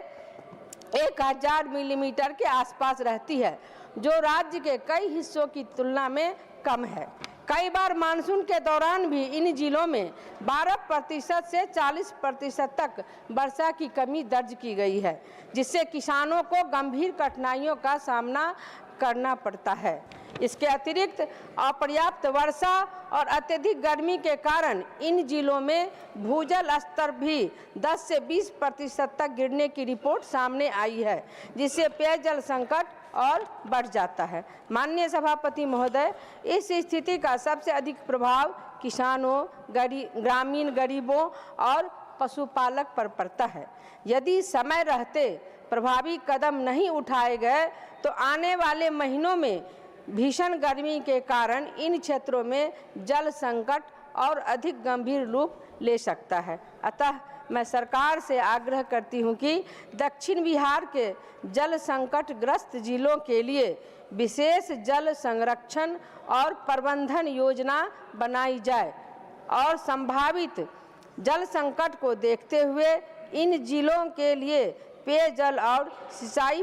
1000 मिलीमीटर के आसपास रहती है, जो राज्य के कई हिस्सों की तुलना में कम है। कई बार मानसून के दौरान भी इन जिलों में 12% से 40% तक वर्षा की कमी दर्ज की गई है, जिससे किसानों को गंभीर कठिनाइयों का सामना करना पड़ता है। इसके अतिरिक्त अपर्याप्त वर्षा और अत्यधिक गर्मी के कारण इन जिलों में भूजल स्तर भी 10 से 20% तक गिरने की रिपोर्ट सामने आई है, जिससे पेयजल संकट और बढ़ जाता है। माननीय सभापति महोदय, इस स्थिति का सबसे अधिक प्रभाव किसानों, ग्रामीण गरीबों और पशुपालक पर पड़ता है। यदि समय रहते प्रभावी कदम नहीं उठाए गए तो आने वाले महीनों में भीषण गर्मी के कारण इन क्षेत्रों में जल संकट और अधिक गंभीर रूप ले सकता है। अतः मैं सरकार से आग्रह करती हूं कि दक्षिण बिहार के जल संकट ग्रस्त जिलों के लिए विशेष जल संरक्षण और प्रबंधन योजना बनाई जाए और संभावित जल संकट को देखते हुए इन जिलों के लिए पेयजल और सिंचाई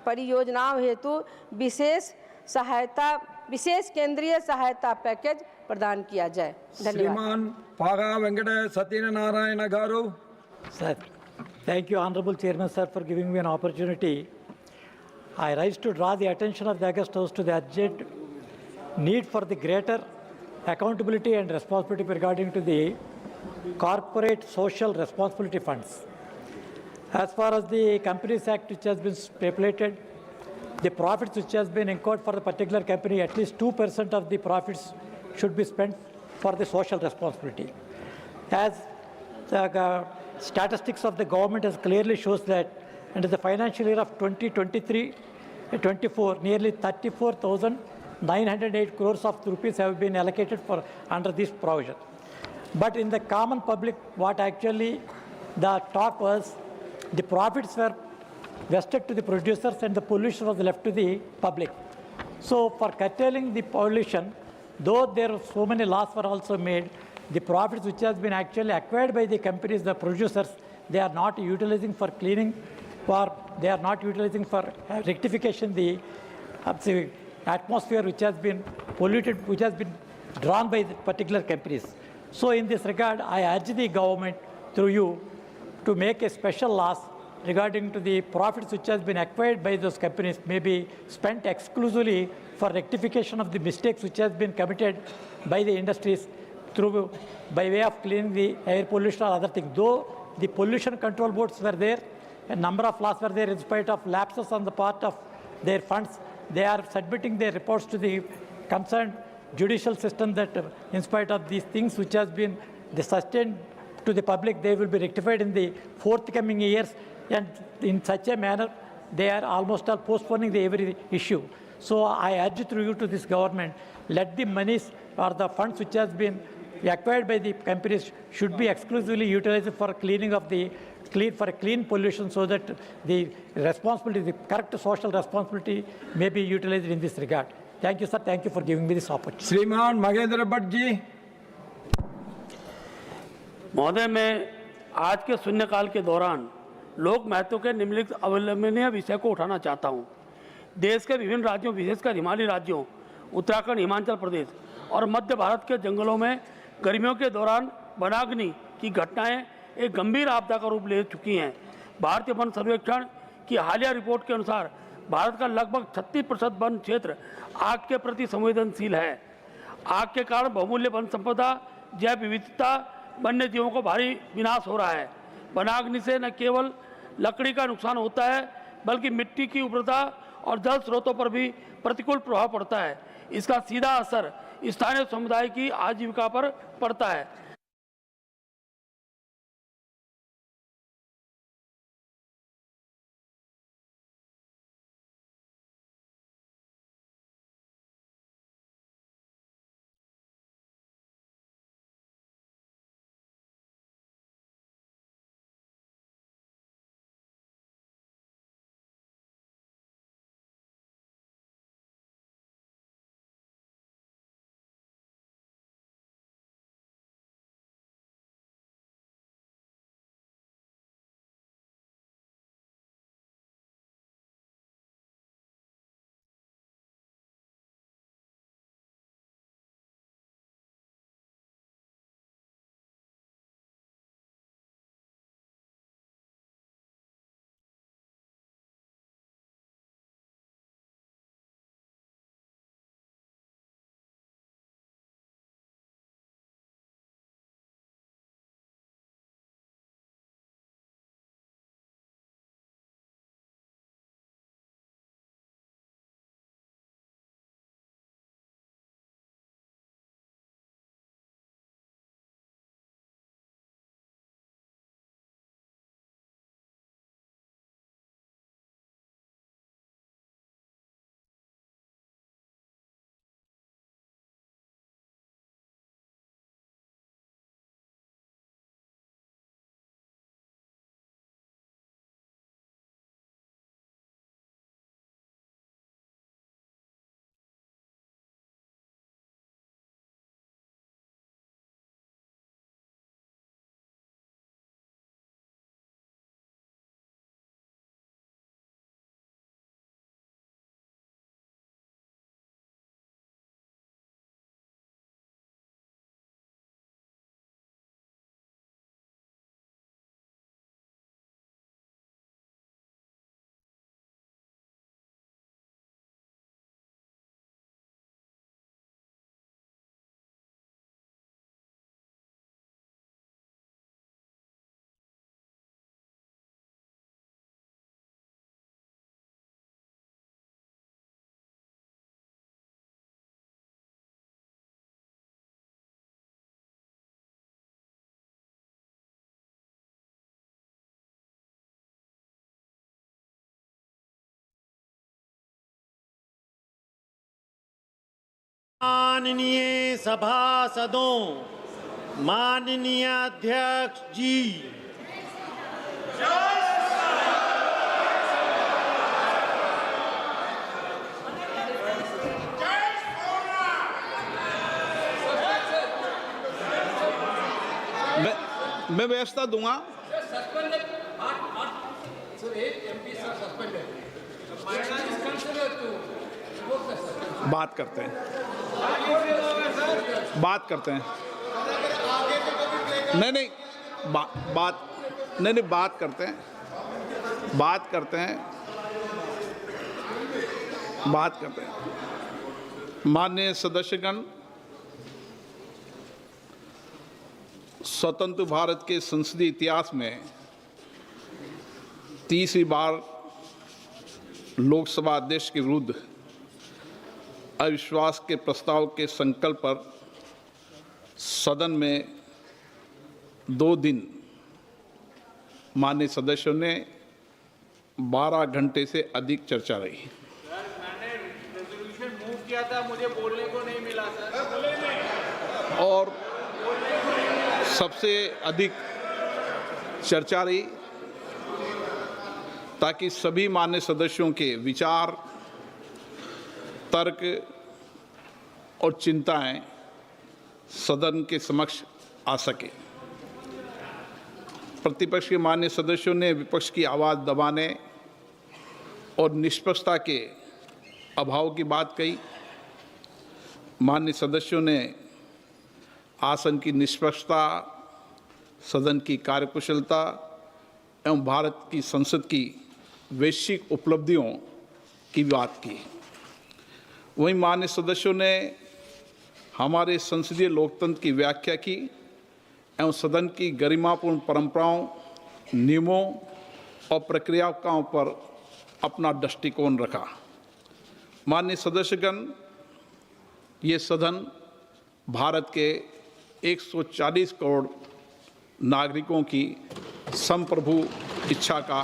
परियोजनाओं हेतु विशेष केंद्रीय सहायता पैकेज प्रदान किया जाए। धन्यवाद। श्रीमान पागा वेंकट सत्यनारायण गारू। Sir, thank you, Honorable Chairman, sir, for giving me an opportunity. I rise to draw the attention of the August House to the urgent need for the greater accountability and responsibility regarding to the corporate social responsibility funds. As far as the Companies Act which has been stipulated, the profits which has been incurred for the particular company, at least 2% of the profits should be spent for the social responsibility. As the statistics of the government has clearly shows that under the financial year of 2023-24, nearly 34,908 crores of rupees have been allocated for under this provision. But in the common public, what actually the talk was, the profits were vested to the producers and the pollution was left to the public. So for curtailing the pollution, though there are so many laws were also made, the profits which has been actually acquired by the companies, the producers, they are not utilizing for cleaning, or they are not utilizing for rectification the atmosphere which has been polluted, which has been drawn by the particular companies. So in this regard, I urge the government through you to make a special laws regarding to the profits which has been acquired by those companies may be spent exclusively for rectification of the mistakes which has been committed by the industries through by way of cleaning the air pollution or other things. Though the pollution control boards were there, a number of laws were there, in spite of lapses on the part of their funds, they are submitting their reports to the concerned judicial system that in spite of these things which has been sustained to the public, they will be rectified in the forthcoming years, and in such a manner they are almost all postponing the every issue. So I urge through you to this government, let the monies or the funds which has been acquired by the companies should be exclusively utilized for cleaning of the clean pollution, so that the responsibility, the correct social responsibility may be utilized in this regard. Thank you, sir. Thank you for giving me this opportunity. श्रीमान महेंद्र भट्ट जी। महोदय, मैं आज के शून्यकाल के दौरान लोक महत्व के निम्नलिखित अवलंबनीय विषय को उठाना चाहता हूँ। देश के विभिन्न राज्यों, विशेषकर हिमालयी राज्यों उत्तराखंड, हिमाचल प्रदेश और मध्य भारत के जंगलों में गर्मियों के दौरान वनाग्नि की घटनाएं एक गंभीर आपदा का रूप ले चुकी हैं। भारतीय वन सर्वेक्षण की हालिया रिपोर्ट के अनुसार भारत का लगभग 36% वन क्षेत्र आग के प्रति संवेदनशील है। आग के कारण बहुमूल्य वन संपदा, जैव विविधता, वन्य जीवों को भारी विनाश हो रहा है। वनाग्नि से न केवल लकड़ी का नुकसान होता है, बल्कि मिट्टी की उर्वरता और जल स्रोतों पर भी प्रतिकूल प्रभाव पड़ता है। इसका सीधा असर स्थानीय समुदाय की आजीविका पर पड़ता है। माननीय सभासदों, माननीय अध्यक्ष जी, मैं व्यवस्था दूंगा। बात करते हैं, बात करते हैं। नहीं, बात करते हैं, बात करते हैं। माननीय सदस्यगण, स्वतंत्र भारत के संसदीय इतिहास में तीसरी बार लोकसभा अध्यक्ष के विरुद्ध अविश्वास के प्रस्ताव के संकल्प पर सदन में 2 दिन माननीय सदस्यों ने 12 घंटे से अधिक चर्चा रही। मैंने रेजोल्यूशन मूव किया था, मुझे बोलने को नहीं मिला सर। और सबसे अधिक चर्चा रही ताकि सभी मान्य सदस्यों के विचार, तर्क और चिंताएं सदन के समक्ष आ सके। प्रतिपक्ष के माननीय सदस्यों ने विपक्ष की आवाज़ दबाने और निष्पक्षता के अभाव की बात कही। माननीय सदस्यों ने आसन की निष्पक्षता, सदन की कार्यकुशलता एवं भारत की संसद की वैश्विक उपलब्धियों की बात की। वहीं माननीय सदस्यों ने हमारे संसदीय लोकतंत्र की व्याख्या की एवं सदन की गरिमापूर्ण परंपराओं, नियमों और प्रक्रियाओं पर अपना दृष्टिकोण रखा। माननीय सदस्यगण, ये सदन भारत के 140 करोड़ नागरिकों की संप्रभु इच्छा का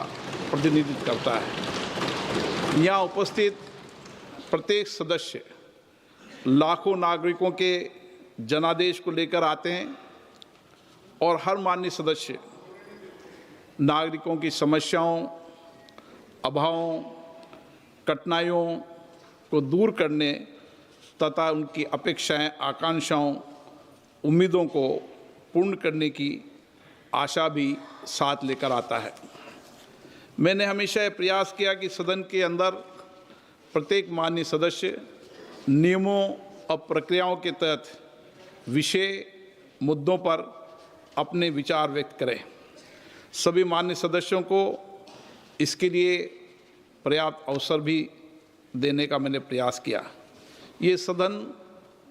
प्रतिनिधित्व करता है। यहाँ उपस्थित प्रत्येक सदस्य लाखों नागरिकों के जनादेश को लेकर आते हैं और हर माननीय सदस्य नागरिकों की समस्याओं, अभावों, कठिनाइयों को दूर करने तथा उनकी अपेक्षाएं, आकांक्षाओं, उम्मीदों को पूर्ण करने की आशा भी साथ लेकर आता है। मैंने हमेशा यह प्रयास किया कि सदन के अंदर प्रत्येक माननीय सदस्य नियमों और प्रक्रियाओं के तहत विषय मुद्दों पर अपने विचार व्यक्त करें। सभी माननीय सदस्यों को इसके लिए पर्याप्त अवसर भी देने का मैंने प्रयास किया। ये सदन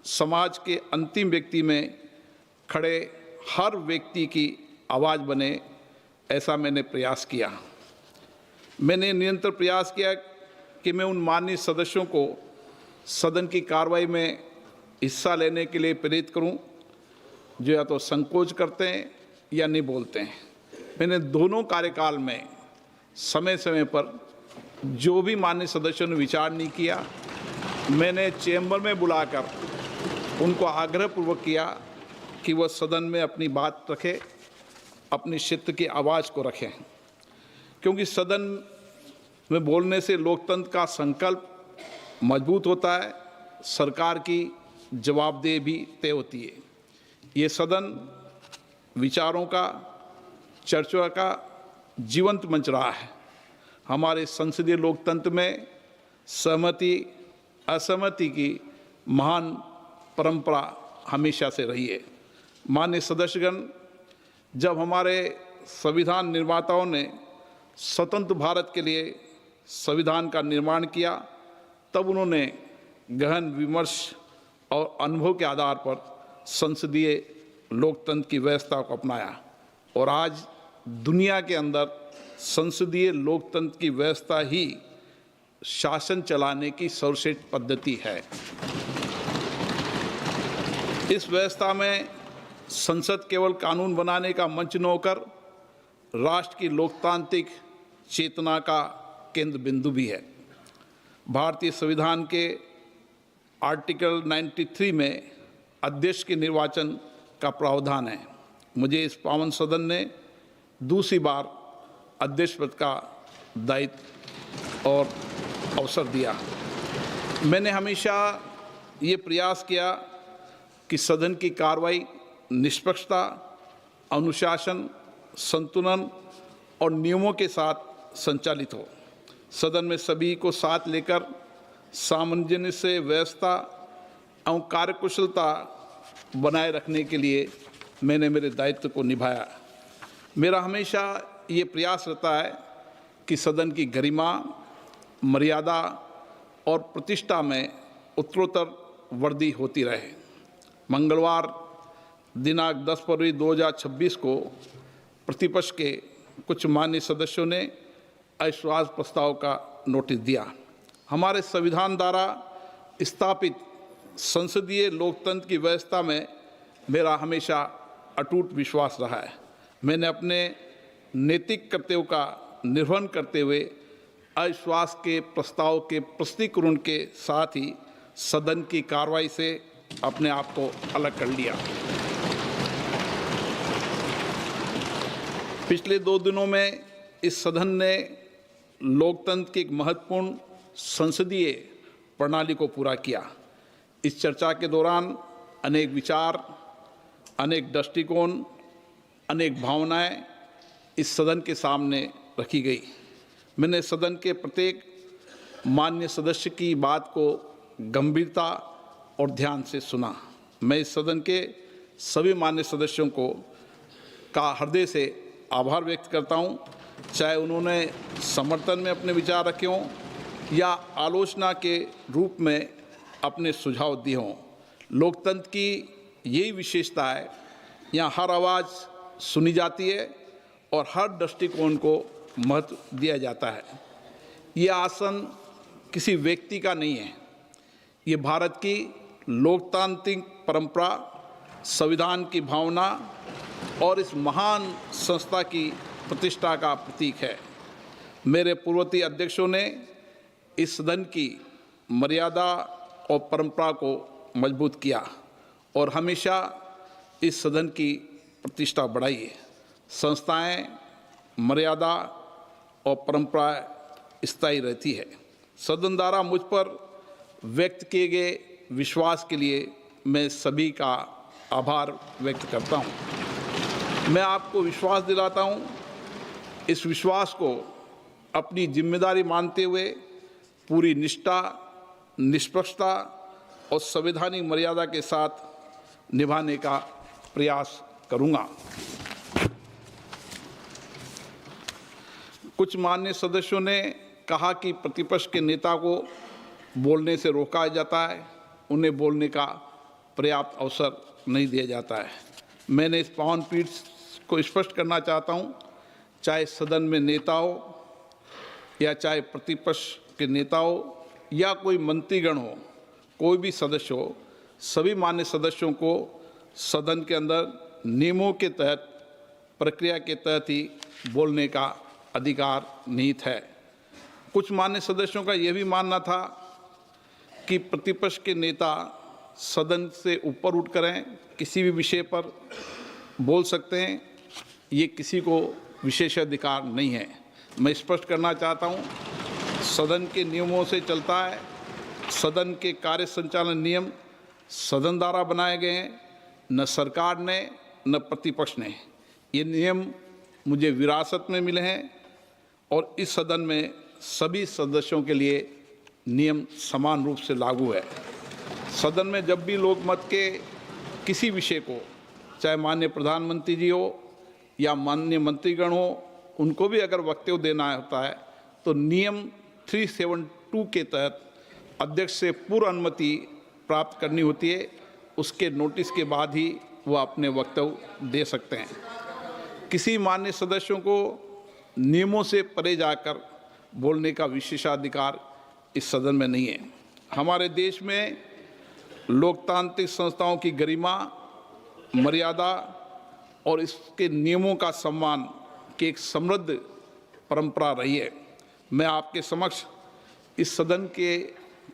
समाज के अंतिम व्यक्ति में खड़े हर व्यक्ति की आवाज़ बने, ऐसा मैंने प्रयास किया। मैंने निरंतर प्रयास किया कि मैं उन माननीय सदस्यों को सदन की कार्रवाई में हिस्सा लेने के लिए प्रेरित करूं, जो या तो संकोच करते हैं या नहीं बोलते हैं। मैंने दोनों कार्यकाल में समय समय पर जो भी माननीय सदस्यों ने विचार नहीं किया, मैंने चैम्बर में बुलाकर उनको आग्रहपूर्वक किया कि वह सदन में अपनी बात रखें, अपनी क्षेत्र की आवाज़ को रखें, क्योंकि सदन में बोलने से लोकतंत्र का संकल्प मजबूत होता है, सरकार की जवाबदेही भी तय होती है। ये सदन विचारों का, चर्चा का जीवंत मंच रहा है। हमारे संसदीय लोकतंत्र में सहमति असहमति की महान परंपरा हमेशा से रही है। माननीय सदस्यगण, जब हमारे संविधान निर्माताओं ने स्वतंत्र भारत के लिए संविधान का निर्माण किया, तब उन्होंने गहन विमर्श और अनुभव के आधार पर संसदीय लोकतंत्र की व्यवस्था को अपनाया और आज दुनिया के अंदर संसदीय लोकतंत्र की व्यवस्था ही शासन चलाने की सर्वश्रेष्ठ पद्धति है। इस व्यवस्था में संसद केवल कानून बनाने का मंच न होकर राष्ट्र की लोकतांत्रिक चेतना का केंद्र बिंदु भी है। भारतीय संविधान के आर्टिकल 93 में अध्यक्ष के निर्वाचन का प्रावधान है। मुझे इस पावन सदन ने दूसरी बार अध्यक्ष पद का दायित्व और अवसर दिया। मैंने हमेशा ये प्रयास किया कि सदन की कार्रवाई निष्पक्षता, अनुशासन, संतुलन और नियमों के साथ संचालित हो। सदन में सभी को साथ लेकर सामंजस्य से व्यवस्था एवं कार्यकुशलता बनाए रखने के लिए मैंने मेरे दायित्व को निभाया। मेरा हमेशा ये प्रयास रहता है कि सदन की गरिमा, मर्यादा और प्रतिष्ठा में उत्तरोत्तर वृद्धि होती रहे। मंगलवार दिनांक 10 फरवरी 2026 को प्रतिपक्ष के कुछ माननीय सदस्यों ने अविश्वास प्रस्ताव का नोटिस दिया। हमारे संविधान द्वारा स्थापित संसदीय लोकतंत्र की व्यवस्था में मेरा हमेशा अटूट विश्वास रहा है। मैंने अपने नैतिक कर्तव्यों का निर्वहन करते हुए अविश्वास के प्रस्ताव के प्रस्तुतीकरण के साथ ही सदन की कार्रवाई से अपने आप को अलग कर लिया। पिछले 2 दिनों में इस सदन ने लोकतंत्र की एक महत्वपूर्ण संसदीय प्रणाली को पूरा किया। इस चर्चा के दौरान अनेक विचार, अनेक दृष्टिकोण, अनेक भावनाएं इस सदन के सामने रखी गई। मैंने सदन के प्रत्येक माननीय सदस्य की बात को गंभीरता और ध्यान से सुना। मैं इस सदन के सभी माननीय सदस्यों का हृदय से आभार व्यक्त करता हूं, चाहे उन्होंने समर्थन में अपने विचार रखे हों या आलोचना के रूप में अपने सुझाव दिए हों। लोकतंत्र की यही विशेषता है, यहाँ हर आवाज़ सुनी जाती है और हर दृष्टिकोण को महत्व दिया जाता है। ये आसन किसी व्यक्ति का नहीं है, ये भारत की लोकतांत्रिक परंपरा, संविधान की भावना और इस महान संस्था की प्रतिष्ठा का प्रतीक है। मेरे पूर्ववर्ती अध्यक्षों ने इस सदन की मर्यादा और परंपरा को मजबूत किया और हमेशा इस सदन की प्रतिष्ठा बढ़ाई है। संस्थाएं, मर्यादा और परंपरा स्थायी रहती है। सदन द्वारा मुझ पर व्यक्त किए गए विश्वास के लिए मैं सभी का आभार व्यक्त करता हूं। मैं आपको विश्वास दिलाता हूं, इस विश्वास को अपनी जिम्मेदारी मानते हुए पूरी निष्ठा, निष्पक्षता और संवैधानिक मर्यादा के साथ निभाने का प्रयास करूंगा। कुछ माननीय सदस्यों ने कहा कि प्रतिपक्ष के नेता को बोलने से रोका जाता है, उन्हें बोलने का पर्याप्त अवसर नहीं दिया जाता है। मैंने इस पावन पीठ को स्पष्ट करना चाहता हूं, चाहे सदन में नेता हो या चाहे प्रतिपक्ष के नेता हो या कोई मंत्रीगण हो, कोई भी सदस्य हो, सभी मान्य सदस्यों को सदन के अंदर नियमों के तहत, प्रक्रिया के तहत ही बोलने का अधिकार निहित है। कुछ मान्य सदस्यों का यह भी मानना था कि प्रतिपक्ष के नेता सदन से ऊपर उठ करें किसी भी विषय पर बोल सकते हैं, ये किसी को विशेषाधिकार नहीं है। मैं स्पष्ट करना चाहता हूं, सदन के नियमों से चलता है। सदन के कार्य संचालन नियम सदन द्वारा बनाए गए हैं, न सरकार ने न प्रतिपक्ष ने। ये नियम मुझे विरासत में मिले हैं और इस सदन में सभी सदस्यों के लिए नियम समान रूप से लागू है। सदन में जब भी लोकमत के किसी विषय को, चाहे माननीय प्रधानमंत्री जी हो या माननीय मंत्रीगण हो, उनको भी अगर वक्तव्य देना होता है तो नियम 372 के तहत अध्यक्ष से पूर्व अनुमति प्राप्त करनी होती है। उसके नोटिस के बाद ही वह अपने वक्तव्य दे सकते हैं। किसी माननीय सदस्यों को नियमों से परे जाकर बोलने का विशेषाधिकार इस सदन में नहीं है। हमारे देश में लोकतांत्रिक संस्थाओं की गरिमा, मर्यादा और इसके नियमों का सम्मान की एक समृद्ध परंपरा रही है। मैं आपके समक्ष इस सदन के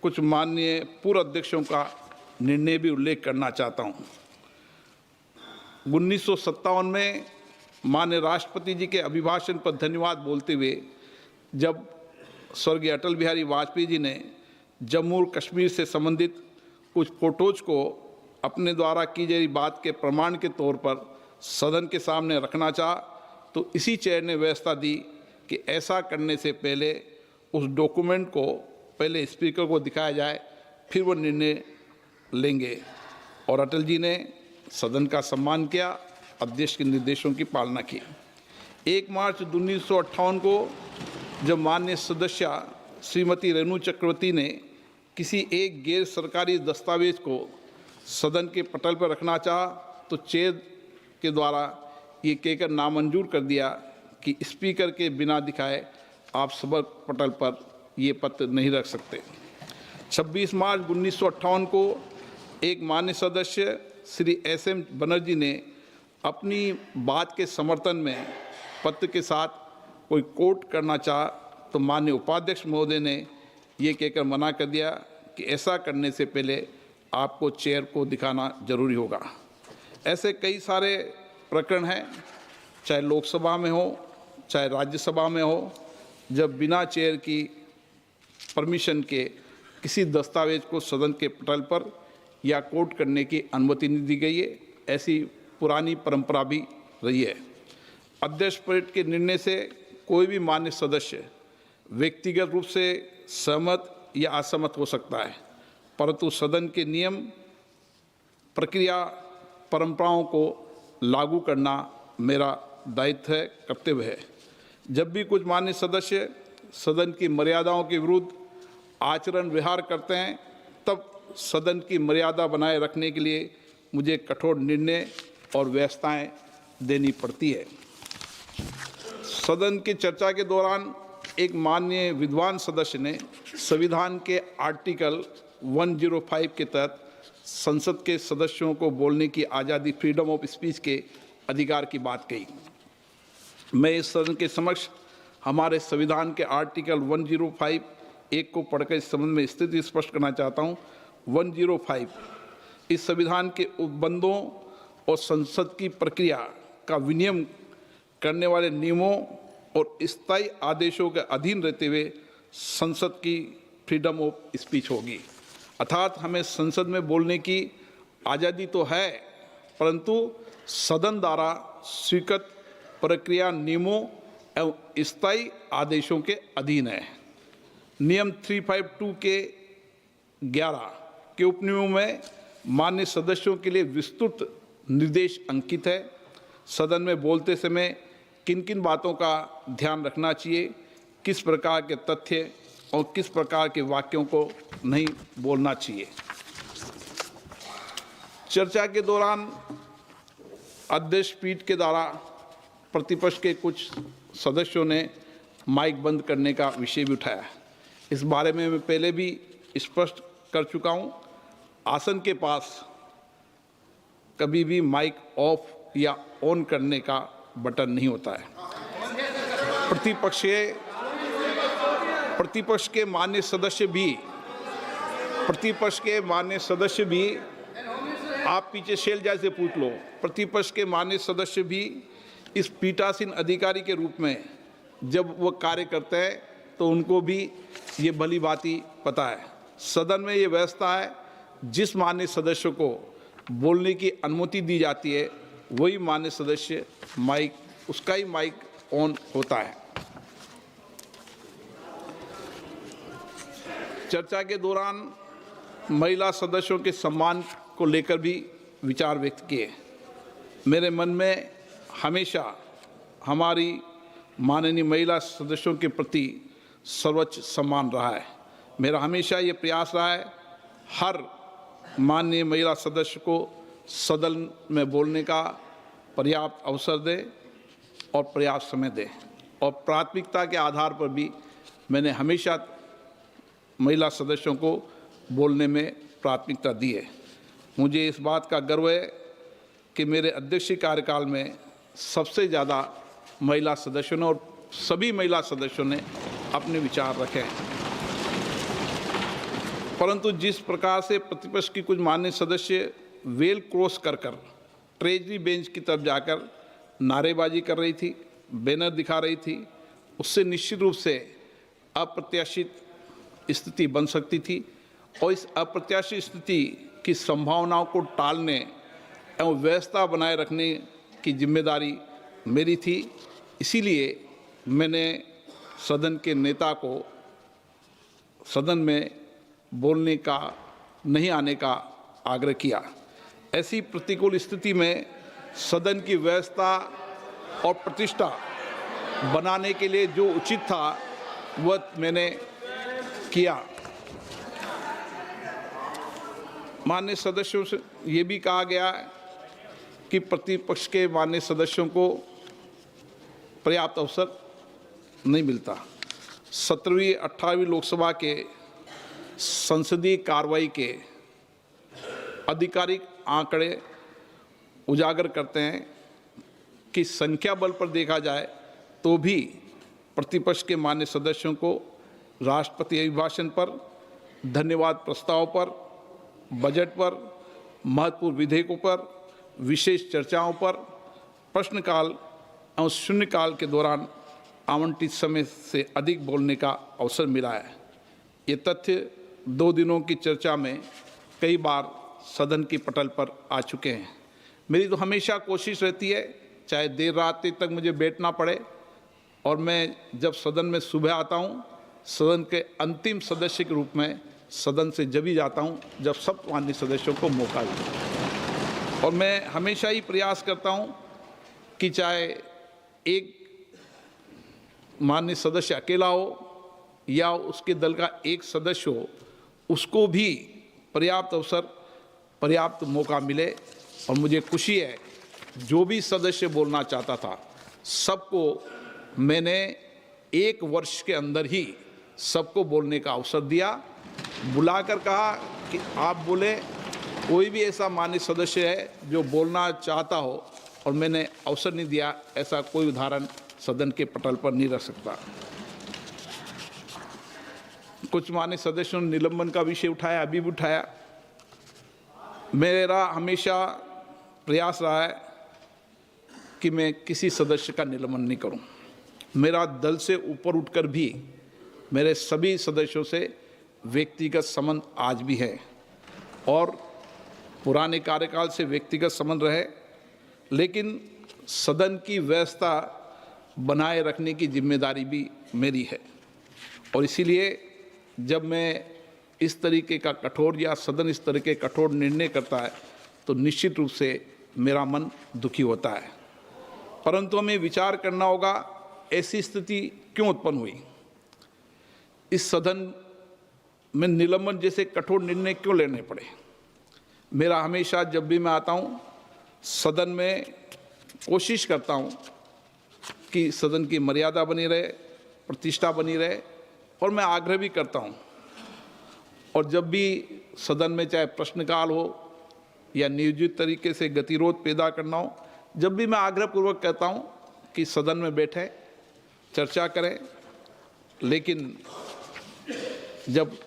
कुछ माननीय पूर्व अध्यक्षों का निर्णय भी उल्लेख करना चाहता हूं। 1957 में माननीय राष्ट्रपति जी के अभिभाषण पर धन्यवाद बोलते हुए जब स्वर्गीय अटल बिहारी वाजपेयी जी ने जम्मू और कश्मीर से संबंधित कुछ फोटोज को अपने द्वारा की गई बात के प्रमाण के तौर पर सदन के सामने रखना चाहा, तो इसी चेयर ने व्यवस्था दी कि ऐसा करने से पहले उस डॉक्यूमेंट को पहले स्पीकर को दिखाया जाए, फिर वो निर्णय लेंगे। और अटल जी ने सदन का सम्मान किया, अध्यक्ष के निर्देशों की पालना की। 1 मार्च 1958 को जब माननीय सदस्य श्रीमती रेणु चक्रवर्ती ने किसी एक गैर सरकारी दस्तावेज को सदन के पटल पर रखना चाहा, तो चेयर के द्वारा ये कहकर नामंजूर कर दिया कि स्पीकर के बिना दिखाए आप सभा पटल पर ये पत्र नहीं रख सकते। 26 मार्च 1958 को एक मान्य सदस्य श्री SM बनर्जी ने अपनी बात के समर्थन में पत्र के साथ कोई कोट करना चाहा, तो माननीय उपाध्यक्ष महोदय ने ये कहकर मना कर दिया कि ऐसा करने से पहले आपको चेयर को दिखाना जरूरी होगा। ऐसे कई सारे प्रकरण हैं, चाहे लोकसभा में हो चाहे राज्यसभा में हो, जब बिना चेयर की परमिशन के किसी दस्तावेज को सदन के पटल पर या कोट करने की अनुमति नहीं दी गई है। ऐसी पुरानी परंपरा भी रही है। अध्यक्ष परेड के निर्णय से कोई भी मान्य सदस्य व्यक्तिगत रूप से सहमत या असहमत हो सकता है, परंतु सदन के नियम, प्रक्रिया, परंपराओं को लागू करना मेरा दायित्व है, कर्तव्य है। जब भी कुछ मान्य सदस्य सदन की मर्यादाओं के विरुद्ध आचरण व्यवहार करते हैं, तब सदन की मर्यादा बनाए रखने के लिए मुझे कठोर निर्णय और व्यवस्थाएं देनी पड़ती है। सदन की चर्चा के दौरान एक माननीय विद्वान सदस्य ने संविधान के आर्टिकल 105 के तहत संसद के सदस्यों को बोलने की आज़ादी, फ्रीडम ऑफ स्पीच के अधिकार की बात कही। मैं इस सदन के समक्ष हमारे संविधान के आर्टिकल 105 एक को पढ़कर इस संबंध में स्थिति स्पष्ट करना चाहता हूँ। 105 इस संविधान के उपबंधों और संसद की प्रक्रिया का विनियमन करने वाले नियमों और स्थायी आदेशों के अधीन रहते हुए संसद की फ्रीडम ऑफ स्पीच होगी। अर्थात हमें संसद में बोलने की आज़ादी तो है, परंतु सदन द्वारा स्वीकृत प्रक्रिया, नियमों एवं स्थायी आदेशों के अधीन है। नियम 352 के 11 के उपनियमों में मान्य सदस्यों के लिए विस्तृत निर्देश अंकित है। सदन में बोलते समय किन किन बातों का ध्यान रखना चाहिए, किस प्रकार के तथ्य और किस प्रकार के वाक्यों को नहीं बोलना चाहिए। चर्चा के दौरान अध्यक्ष पीठ के द्वारा प्रतिपक्ष के कुछ सदस्यों ने माइक बंद करने का विषय भी उठाया। इस बारे में मैं पहले भी स्पष्ट कर चुका हूं। आसन के पास कभी भी माइक ऑफ या ऑन करने का बटन नहीं होता है। प्रतिपक्ष के मान्य सदस्य भी आप पीछे शैलजा से पूछ लो। प्रतिपक्ष के मान्य सदस्य भी इस पीठासीन अधिकारी के रूप में जब वो कार्य करते हैं तो उनको भी ये भली भांति पता है। सदन में ये व्यवस्था है, जिस मान्य सदस्य को बोलने की अनुमति दी जाती है वही मान्य सदस्य उसका ही माइक ऑन होता है। चर्चा के दौरान महिला सदस्यों के सम्मान को लेकर भी विचार व्यक्त किए। मेरे मन में हमेशा हमारी माननीय महिला सदस्यों के प्रति सर्वोच्च सम्मान रहा है। मेरा हमेशा ये प्रयास रहा है हर माननीय महिला सदस्य को सदन में बोलने का पर्याप्त अवसर दें और पर्याप्त समय दें, और प्राथमिकता के आधार पर भी मैंने हमेशा महिला सदस्यों को बोलने में प्राथमिकता दी है। मुझे इस बात का गर्व है कि मेरे अध्यक्षीय कार्यकाल में सबसे ज़्यादा महिला सदस्यों ने और सभी महिला सदस्यों ने अपने विचार रखे हैं। परंतु जिस प्रकार से प्रतिपक्ष की कुछ मान्य सदस्य वेल क्रॉस कर ट्रेजरी बेंच की तरफ जाकर नारेबाजी कर रही थी, बैनर दिखा रही थी, उससे निश्चित रूप से अप्रत्याशित स्थिति बन सकती थी, और इस अप्रत्याशित स्थिति की संभावनाओं को टालने एवं व्यवस्था बनाए रखने की जिम्मेदारी मेरी थी। इसीलिए मैंने सदन के नेता को सदन में बोलने का नहीं आने का आग्रह किया। ऐसी प्रतिकूल स्थिति में सदन की व्यवस्था और प्रतिष्ठा बनाने के लिए जो उचित था वह मैंने किया। माननीय सदस्यों से ये भी कहा गया कि प्रतिपक्ष के माननीय सदस्यों को पर्याप्त अवसर नहीं मिलता। 17वीं 18वीं लोकसभा के संसदीय कार्रवाई के आधिकारिक आंकड़े उजागर करते हैं कि संख्या बल पर देखा जाए तो भी प्रतिपक्ष के मान्य सदस्यों को राष्ट्रपति अभिभाषण पर, धन्यवाद प्रस्ताव पर, बजट पर, महत्वपूर्ण विधेयकों पर, विशेष चर्चाओं पर, प्रश्नकाल और शून्यकाल के दौरान आवंटित समय से अधिक बोलने का अवसर मिला है। ये तथ्य 2 दिनों की चर्चा में कई बार सदन की पटल पर आ चुके हैं। मेरी तो हमेशा कोशिश रहती है चाहे देर रात तक मुझे बैठना पड़े, और मैं जब सदन में सुबह आता हूँ, सदन के अंतिम सदस्य के रूप में सदन से जब ही जाता हूँ जब सब माननीय सदस्यों को मौका मिले। और मैं हमेशा ही प्रयास करता हूँ कि चाहे एक माननीय सदस्य अकेला हो या उसके दल का एक सदस्य हो, उसको भी पर्याप्त अवसर, पर्याप्त मौका मिले। और मुझे खुशी है, जो भी सदस्य बोलना चाहता था सबको मैंने 1 वर्ष के अंदर ही सबको बोलने का अवसर दिया, बुलाकर कहा कि आप बोले। कोई भी ऐसा माननीय सदस्य है जो बोलना चाहता हो और मैंने अवसर नहीं दिया, ऐसा कोई उदाहरण सदन के पटल पर नहीं रख सकता। कुछ माननीय सदस्यों ने निलंबन का विषय उठाया, अभी भी उठाया। मेरा हमेशा प्रयास रहा है कि मैं किसी सदस्य का निलंबन नहीं करूं। मेरा दल से ऊपर उठकर भी मेरे सभी सदस्यों से व्यक्तिगत संबंध आज भी है, और पुराने कार्यकाल से व्यक्तिगत संबंध रहे, लेकिन सदन की व्यवस्था बनाए रखने की जिम्मेदारी भी मेरी है। और इसीलिए जब मैं इस तरीके का कठोर या सदन इस तरह के कठोर निर्णय करता है तो निश्चित रूप से मेरा मन दुखी होता है। परंतु हमें विचार करना होगा, ऐसी स्थिति क्यों उत्पन्न हुई, इस सदन में निलंबन जैसे कठोर निर्णय क्यों लेने पड़े। मेरा हमेशा जब भी मैं आता हूँ सदन में कोशिश करता हूँ कि सदन की मर्यादा बनी रहे, प्रतिष्ठा बनी रहे, और मैं आग्रह भी करता हूँ। और जब भी सदन में चाहे प्रश्नकाल हो या नियोजित तरीके से गतिरोध पैदा करना हो, जब भी मैं आग्रहपूर्वक कहता हूँ कि सदन में बैठें, चर्चा करें, लेकिन जब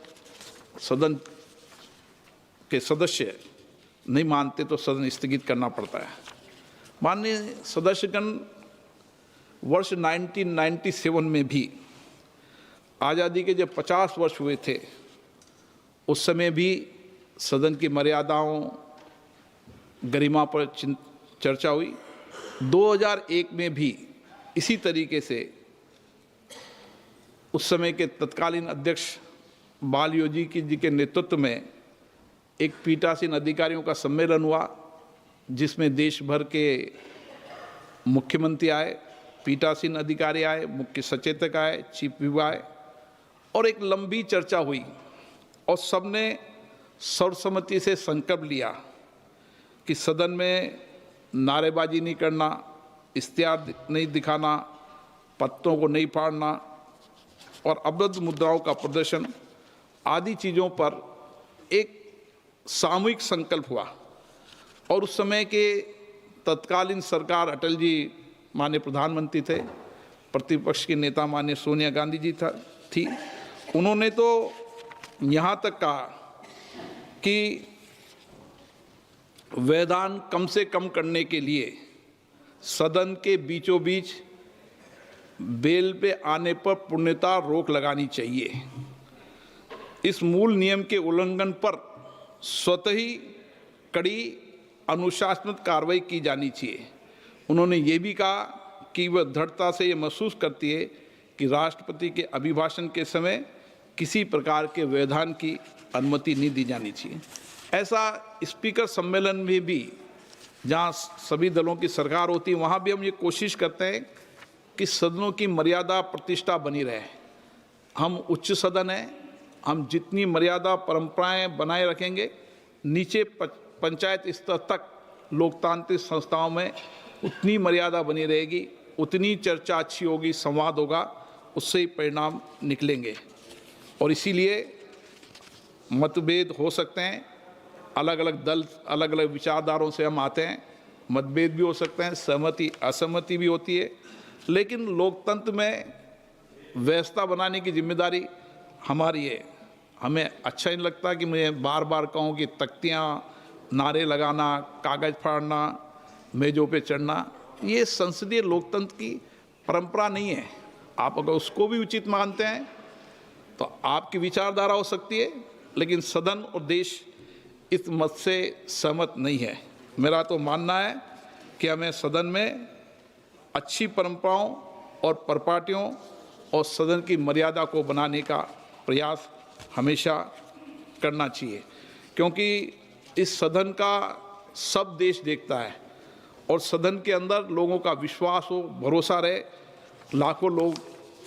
सदन के सदस्य नहीं मानते तो सदन स्थगित करना पड़ता है। माननीय सदस्यगण, वर्ष 1997 में भी आज़ादी के जब 50 वर्ष हुए थे, उस समय भी सदन की मर्यादाओं, गरिमा पर चर्चा हुई। 2001 में भी इसी तरीके से उस समय के तत्कालीन अध्यक्ष बालयोजी जी के नेतृत्व में एक पीठासीन अधिकारियों का सम्मेलन हुआ, जिसमें देश भर के मुख्यमंत्री आए, पीठासीन अधिकारी आए, मुख्य सचेतक आए, चीफ व्हिप आए, और एक लंबी चर्चा हुई और सबने सर्वसम्मति से संकल्प लिया कि सदन में नारेबाजी नहीं करना, इश्तिहार नहीं दिखाना, पत्तों को नहीं फाड़ना और अवैध मुद्राओं का प्रदर्शन आदि चीज़ों पर एक सामूहिक संकल्प हुआ। और उस समय के तत्कालीन सरकार, अटल जी माननीय प्रधानमंत्री थे, प्रतिपक्ष की नेता माननीय सोनिया गांधी जी थी। उन्होंने तो यहाँ तक कहा कि व्यवधान कम से कम करने के लिए सदन के बीचों बीच बेल पे आने पर पूर्णतः रोक लगानी चाहिए। इस मूल नियम के उल्लंघन पर स्वतः ही कड़ी अनुशासनात्मक कार्रवाई की जानी चाहिए। उन्होंने ये भी कहा कि वह दृढ़ता से ये महसूस करती है कि राष्ट्रपति के अभिभाषण के समय किसी प्रकार के व्यवधान की अनुमति नहीं दी जानी चाहिए। ऐसा स्पीकर सम्मेलन में भी, जहाँ सभी दलों की सरकार होती है, वहाँ भी हम ये कोशिश करते हैं कि सदनों की मर्यादा प्रतिष्ठा बनी रहे। हम उच्च सदन हैं, हम जितनी मर्यादा परंपराएं बनाए रखेंगे, नीचे पंचायत स्तर तक लोकतांत्रिक संस्थाओं में उतनी मर्यादा बनी रहेगी, उतनी चर्चा अच्छी होगी, संवाद होगा, उससे ही परिणाम निकलेंगे। और इसीलिए मतभेद हो सकते हैं, अलग अलग दल, अलग अलग विचारधारों से हम आते हैं, मतभेद भी हो सकते हैं, सहमति असहमति भी होती है, लेकिन लोकतंत्र में व्यवस्था बनाने की जिम्मेदारी हमारी है। हमें अच्छा नहीं लगता कि मैं बार बार कहूँ कि तख्तियाँ, नारे लगाना, कागज़ फाड़ना, मेजों पे चढ़ना, ये संसदीय लोकतंत्र की परंपरा नहीं है। आप अगर उसको भी उचित मानते हैं तो आपकी विचारधारा हो सकती है, लेकिन सदन और देश इस मत से सहमत नहीं है। मेरा तो मानना है कि हमें सदन में अच्छी परंपराओं और परिपाटियों और सदन की मर्यादा को बनाने का प्रयास हमेशा करना चाहिए, क्योंकि इस सदन का सब देश देखता है और सदन के अंदर लोगों का विश्वास हो, भरोसा रहे। लाखों लोग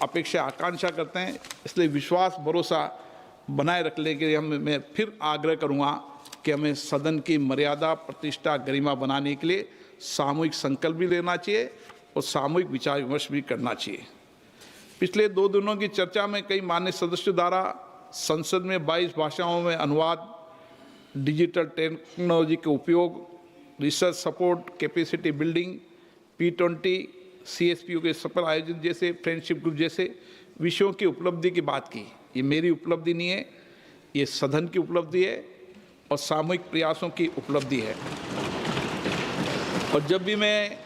अपेक्षा आकांक्षा करते हैं, इसलिए विश्वास भरोसा बनाए रखने के लिए मैं फिर आग्रह करूंगा कि हमें सदन की मर्यादा, प्रतिष्ठा, गरिमा बनाने के लिए सामूहिक संकल्प भी लेना चाहिए और सामूहिक विचार विमर्श भी करना चाहिए। पिछले 2 दिनों की चर्चा में कई मान्य सदस्यों द्वारा संसद में 22 भाषाओं में अनुवाद, डिजिटल टेक्नोलॉजी के उपयोग, research support, capacity building, P20, CSPO के सफल आयोजन जैसे फ्रेंडशिप ग्रुप जैसे विषयों की उपलब्धि की बात की। ये मेरी उपलब्धि नहीं है, ये सदन की उपलब्धि है और सामूहिक प्रयासों की उपलब्धि है। और जब भी मैं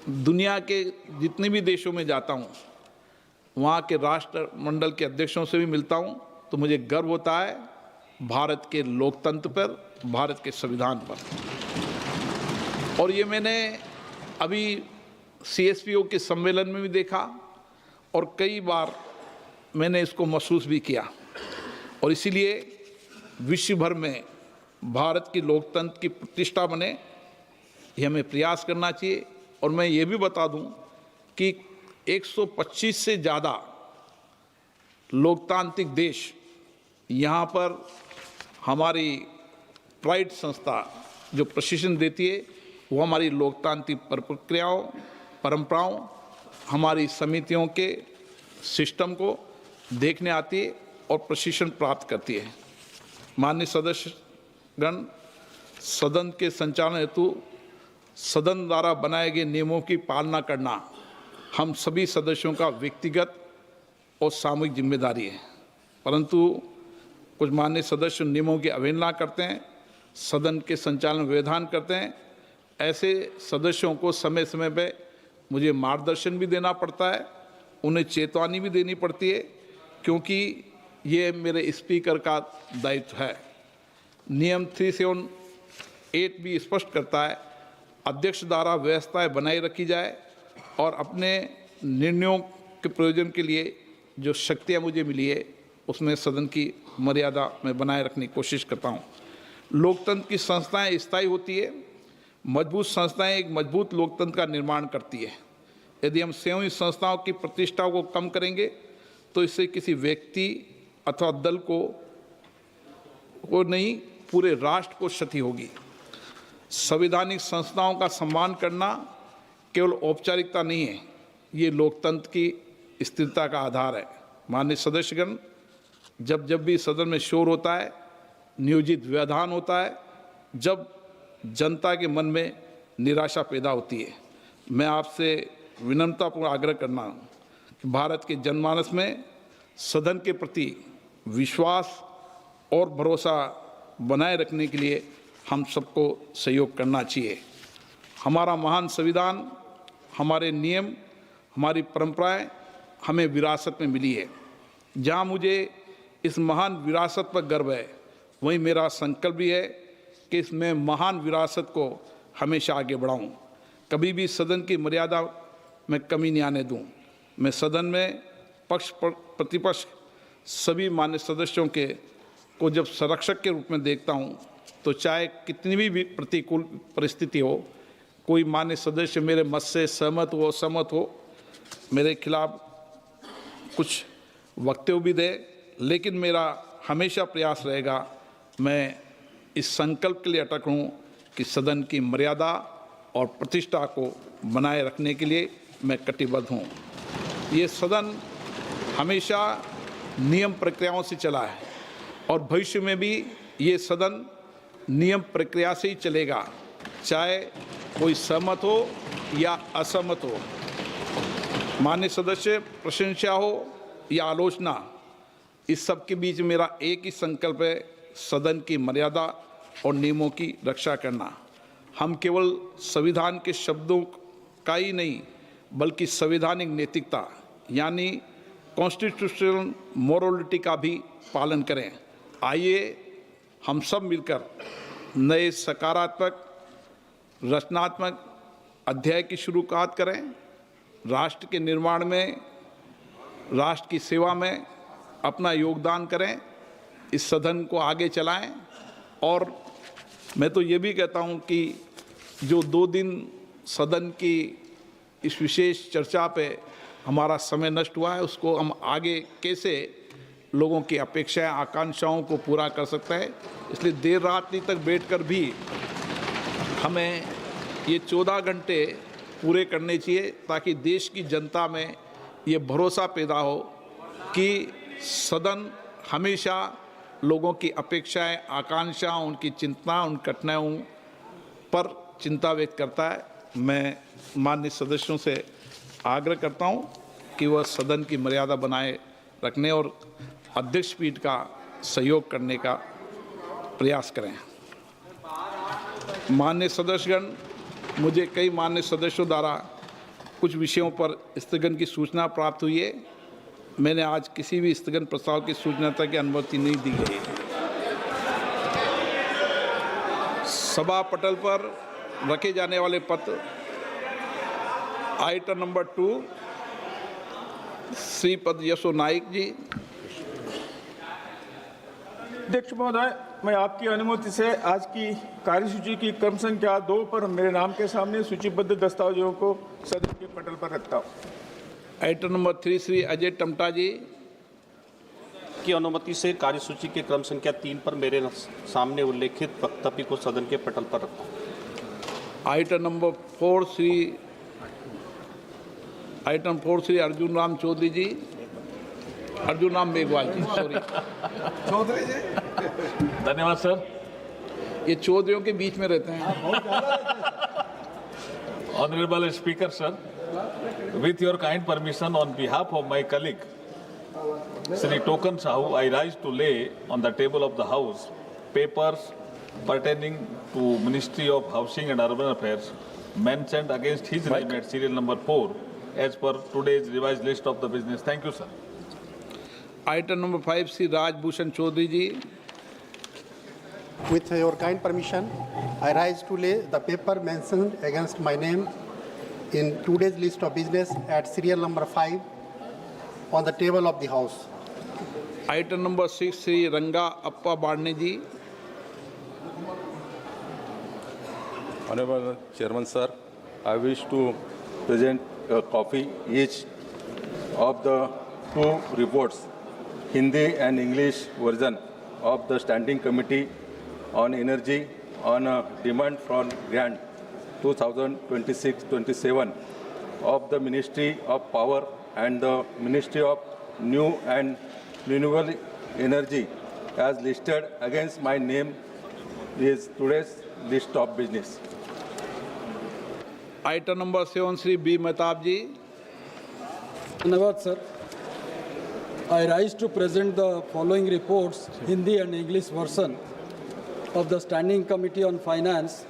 दुनिया के जितने भी देशों में जाता हूँ, वहाँ के राष्ट्रमंडल के अध्यक्षों से भी मिलता हूँ, तो मुझे गर्व होता है भारत के लोकतंत्र पर, भारत के संविधान पर। और ये मैंने अभी CSPO के सम्मेलन में भी देखा और कई बार मैंने इसको महसूस भी किया। और इसीलिए विश्व भर में भारत की लोकतंत्र की प्रतिष्ठा बने, ये हमें प्रयास करना चाहिए। और मैं ये भी बता दूं कि 125 से ज़्यादा लोकतांत्रिक देश यहाँ पर हमारी प्राइड संस्था जो प्रशिक्षण देती है, वो हमारी लोकतांत्रिक प्रक्रियाओं, परंपराओं, हमारी समितियों के सिस्टम को देखने आती है और प्रशिक्षण प्राप्त करती है। माननीय सदस्यगण, सदन के संचालन हेतु सदन द्वारा बनाए गए नियमों की पालना करना हम सभी सदस्यों का व्यक्तिगत और सामूहिक जिम्मेदारी है, परंतु कुछ माननीय सदस्य नियमों की अवहेलना करते हैं, सदन के संचालन में व्यवधान करते हैं। ऐसे सदस्यों को समय समय पे मुझे मार्गदर्शन भी देना पड़ता है, उन्हें चेतावनी भी देनी पड़ती है, क्योंकि ये मेरे स्पीकर का दायित्व है। नियम 378 भी स्पष्ट करता है, अध्यक्ष द्वारा व्यवस्थाएं बनाए रखी जाए और अपने निर्णयों के प्रयोजन के लिए जो शक्तियां मुझे मिली है उसमें सदन की मर्यादा में बनाए रखने की कोशिश करता हूं। लोकतंत्र की संस्थाएं स्थायी होती है, मजबूत संस्थाएं एक मजबूत लोकतंत्र का निर्माण करती है। यदि हम स्वयं इस संस्थाओं की प्रतिष्ठा को कम करेंगे तो इससे किसी व्यक्ति अथवा दल को नहीं, पूरे राष्ट्र को क्षति होगी। संवैधानिक संस्थाओं का सम्मान करना केवल औपचारिकता नहीं है, ये लोकतंत्र की स्थिरता का आधार है। माननीय सदस्यगण, जब भी सदन में शोर होता है, नियोजित व्यवधान होता है, जब जनता के मन में निराशा पैदा होती है, मैं आपसे विनम्रतापूर्ण आग्रह करना कि भारत के जनमानस में सदन के प्रति विश्वास और भरोसा बनाए रखने के लिए हम सबको सहयोग करना चाहिए। हमारा महान संविधान, हमारे नियम, हमारी परंपराएं हमें विरासत में मिली है। जहां मुझे इस महान विरासत पर गर्व है, वहीं मेरा संकल्प भी है कि इसमें महान विरासत को हमेशा आगे बढ़ाऊं, कभी भी सदन की मर्यादा में कमी नहीं आने दूं। मैं सदन में पक्ष प्रतिपक्ष सभी मान्य सदस्यों को जब संरक्षक के रूप में देखता हूं, तो चाहे कितनी भी प्रतिकूल परिस्थिति हो, कोई मान्य सदस्य मेरे मत से सहमत हो असहमत हो, मेरे खिलाफ कुछ वक्तव्य भी दे, लेकिन मेरा हमेशा प्रयास रहेगा, मैं इस संकल्प के लिए अटक हूँ कि सदन की मर्यादा और प्रतिष्ठा को बनाए रखने के लिए मैं कटिबद्ध हूँ। ये सदन हमेशा नियम प्रक्रियाओं से चला है और भविष्य में भी ये सदन नियम प्रक्रिया से ही चलेगा, चाहे कोई सहमत हो या असहमत हो। माननीय सदस्य, प्रशंसा हो या आलोचना, इस सब के बीच मेरा एक ही संकल्प है, सदन की मर्यादा और नियमों की रक्षा करना। हम केवल संविधान के शब्दों का ही नहीं, बल्कि संवैधानिक नैतिकता यानी कॉन्स्टिट्यूशनल मोरालिटी का भी पालन करें। आइए हम सब मिलकर नए सकारात्मक, रचनात्मक, अध्याय की शुरुआत करें, राष्ट्र के निर्माण में, राष्ट्र की सेवा में अपना योगदान करें, इस सदन को आगे चलाएं। और मैं तो ये भी कहता हूं कि जो 2 दिन सदन की इस विशेष चर्चा पे हमारा समय नष्ट हुआ है, उसको हम आगे कैसे लोगों की अपेक्षाएं, आकांक्षाओं को पूरा कर सकते हैं। इसलिए देर रात्रि तक बैठकर भी हमें ये 14 घंटे पूरे करने चाहिए, ताकि देश की जनता में ये भरोसा पैदा हो कि सदन हमेशा लोगों की अपेक्षाएं, आकांक्षाएं, उनकी चिंता, उन कठिनाइयों पर चिंता व्यक्त करता है। मैं माननीय सदस्यों से आग्रह करता हूं कि वह सदन की मर्यादा बनाए रखने और अध्यक्ष पीठ का सहयोग करने का प्रयास करें। माननीय सदस्यगण, मुझे कई माननीय सदस्यों द्वारा कुछ विषयों पर स्थगन की सूचना प्राप्त हुई है। मैंने आज किसी भी स्थगन प्रस्ताव की सूचना तक की अनुमति नहीं दी गई है। सभा पटल पर रखे जाने वाले पत्र आइटम नंबर 2 श्रीपद यशो नाइक जी। अध्यक्ष महोदय, मैं आपकी अनुमति से आज की कार्यसूची की क्रम संख्या 2 पर मेरे नाम के सामने सूचीबद्ध दस्तावेजों को सदन के पटल पर रखता हूँ। आइटम नंबर 3 श्री अजय टमटा जी की अनुमति से कार्यसूची के क्रम संख्या 3 पर मेरे सामने उल्लेखित वक्तव्य को सदन के पटल पर रखता हूँ। आइटम नंबर 4 श्री अर्जुन राम चौधरी जी, अर्जुन राम मेघवाल जी, सॉरी चौधरी जी। धन्यवाद सर। ये चौधरियों के बीच में रहते हैं। Honourable speaker sir, with your kind permission, on behalf of my colleague Shri Tokan Sahu, I rise to lay on the table of the House papers pertaining to Ministry of Housing and Urban Affairs mentioned against his name at serial number 4 as per today's revised list of the business. Thank you, sir. Item number 5 Shri Raj Bhushan Chaudhary ji. With your kind permission, I rise to lay the paper mentioned against my name in today's list of business at serial number 5 on the table of the House. Item number 6 Shri रंगा अप्पा बाड़ने जी। Honorable Chairman sir, I wish to present a copy each of the 2 reports, Hindi and English version of the Standing Committee on Energy on a demand from grant 2026-27 of the Ministry of Power and the Ministry of New and Renewable Energy as listed against my name is today's list of business. Item number 7 Shri B Mehtab ji. धन्यवाद sir. I rise to present the following reports, Hindi and English version of the Standing Committee on Finance.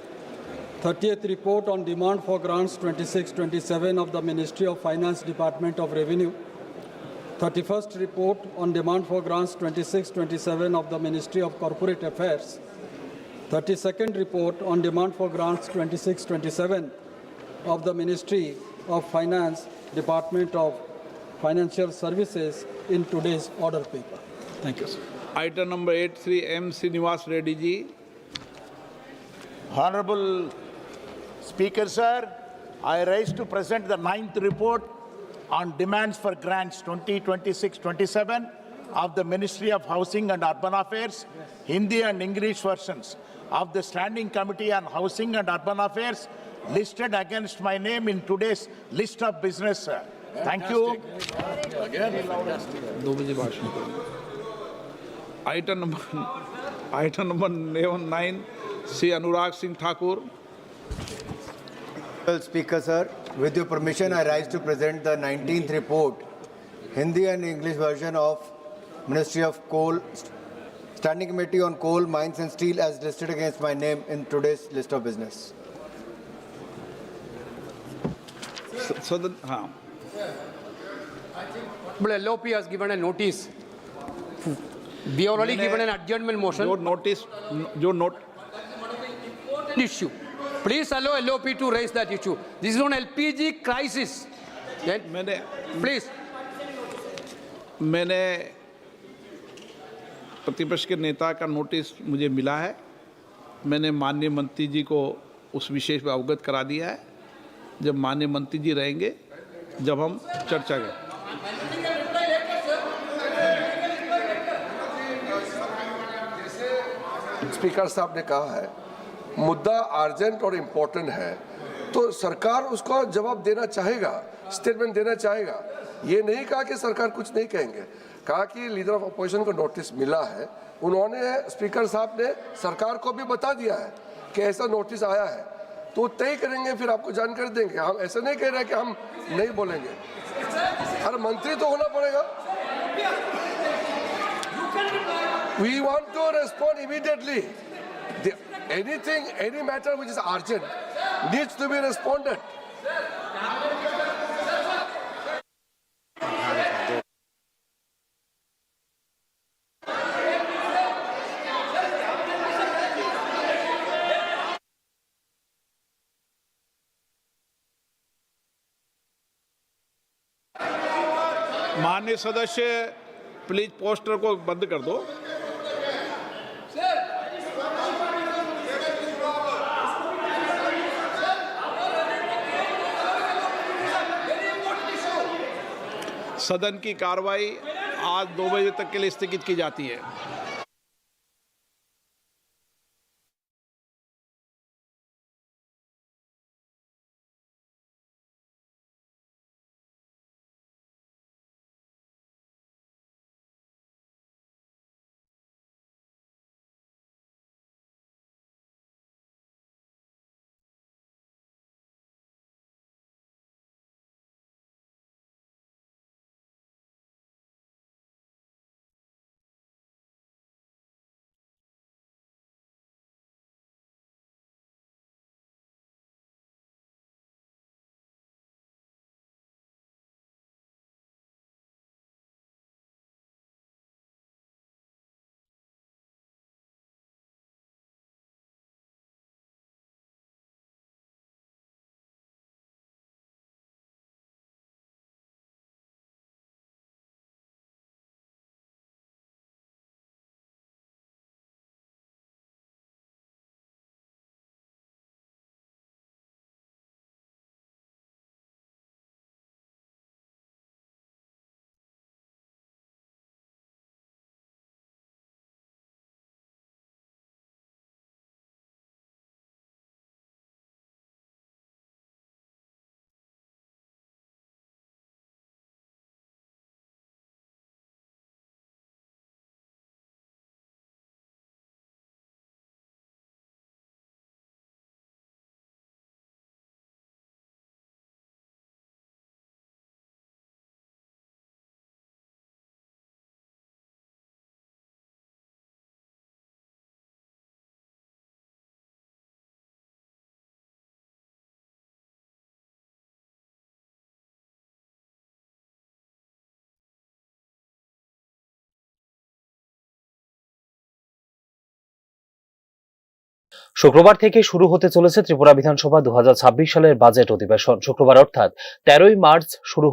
30th report on demand for grants 26-27 of the Ministry of Finance, Department of Revenue. 31st report on demand for grants 26-27 of the Ministry of Corporate Affairs. 32nd report on demand for grants 26-27 of the Ministry of Finance, Department of Financial Services in today's order paper. Thank you, sir. Item number 8 Shri M Srinivas Reddy ji. Honorable Speaker sir, I rise to present the 9th report on demands for grants 2026-27 of the Ministry of Housing and Urban Affairs, Hindi and English versions of the Standing Committee on Housing and Urban Affairs listed against my name in today's list of business, sir. Thank you. Item number 9 Shri Anurag Singh Thakur. Well, Speaker sir, with your permission, I rise to present the 19th report, Hindi and English version of Ministry of Coal, Standing Committee on Coal, Mines and Steel as listed against my name in today's list of business. So the But LOP has given a notice. We have already given an adjournment motion. जो notice, जो note issue. Please allow LOP to raise that issue. This is on LPG crisis. Then, please. मैंने प्रतिपक्ष के नेता का notice मुझे मिला है। मैंने माननीय मंत्री जी को उस विषय पर अवगत करा दिया है। जब माननीय मंत्री जी रहेंगे, जब हम चर्चा करें। स्पीकर साहब ने कहा है मुद्दा अर्जेंट और इम्पोर्टेंट है, तो सरकार उसका जवाब देना चाहेगा, स्टेटमेंट देना चाहेगा। ये नहीं कहा कि सरकार कुछ नहीं कहेंगे, कहा कि लीडर ऑफ अपोजिशन को नोटिस मिला है। उन्होंने, स्पीकर साहब ने सरकार को भी बता दिया है कि ऐसा नोटिस आया है, तो तय करेंगे, फिर आपको जानकारी देंगे। हम ऐसा नहीं कह रहे कि हम नहीं बोलेंगे। अरे मंत्री तो होना पड़ेगा। We want to respond immediately. Anything, any matter which is urgent needs to be responded. माननीय सदस्य, प्लीज पोस्टर को बंद कर दो। सदन की कार्रवाई आज 2 बजे तक के लिए स्थगित की जाती है। শুক্রবার থেকে শুরু হতে চলেছে ত্রিপুরা বিধানসভা 2026 সালের বাজেট অধিবেশন। শুক্রবার অর্থাৎ 13ই মার্চ শুরু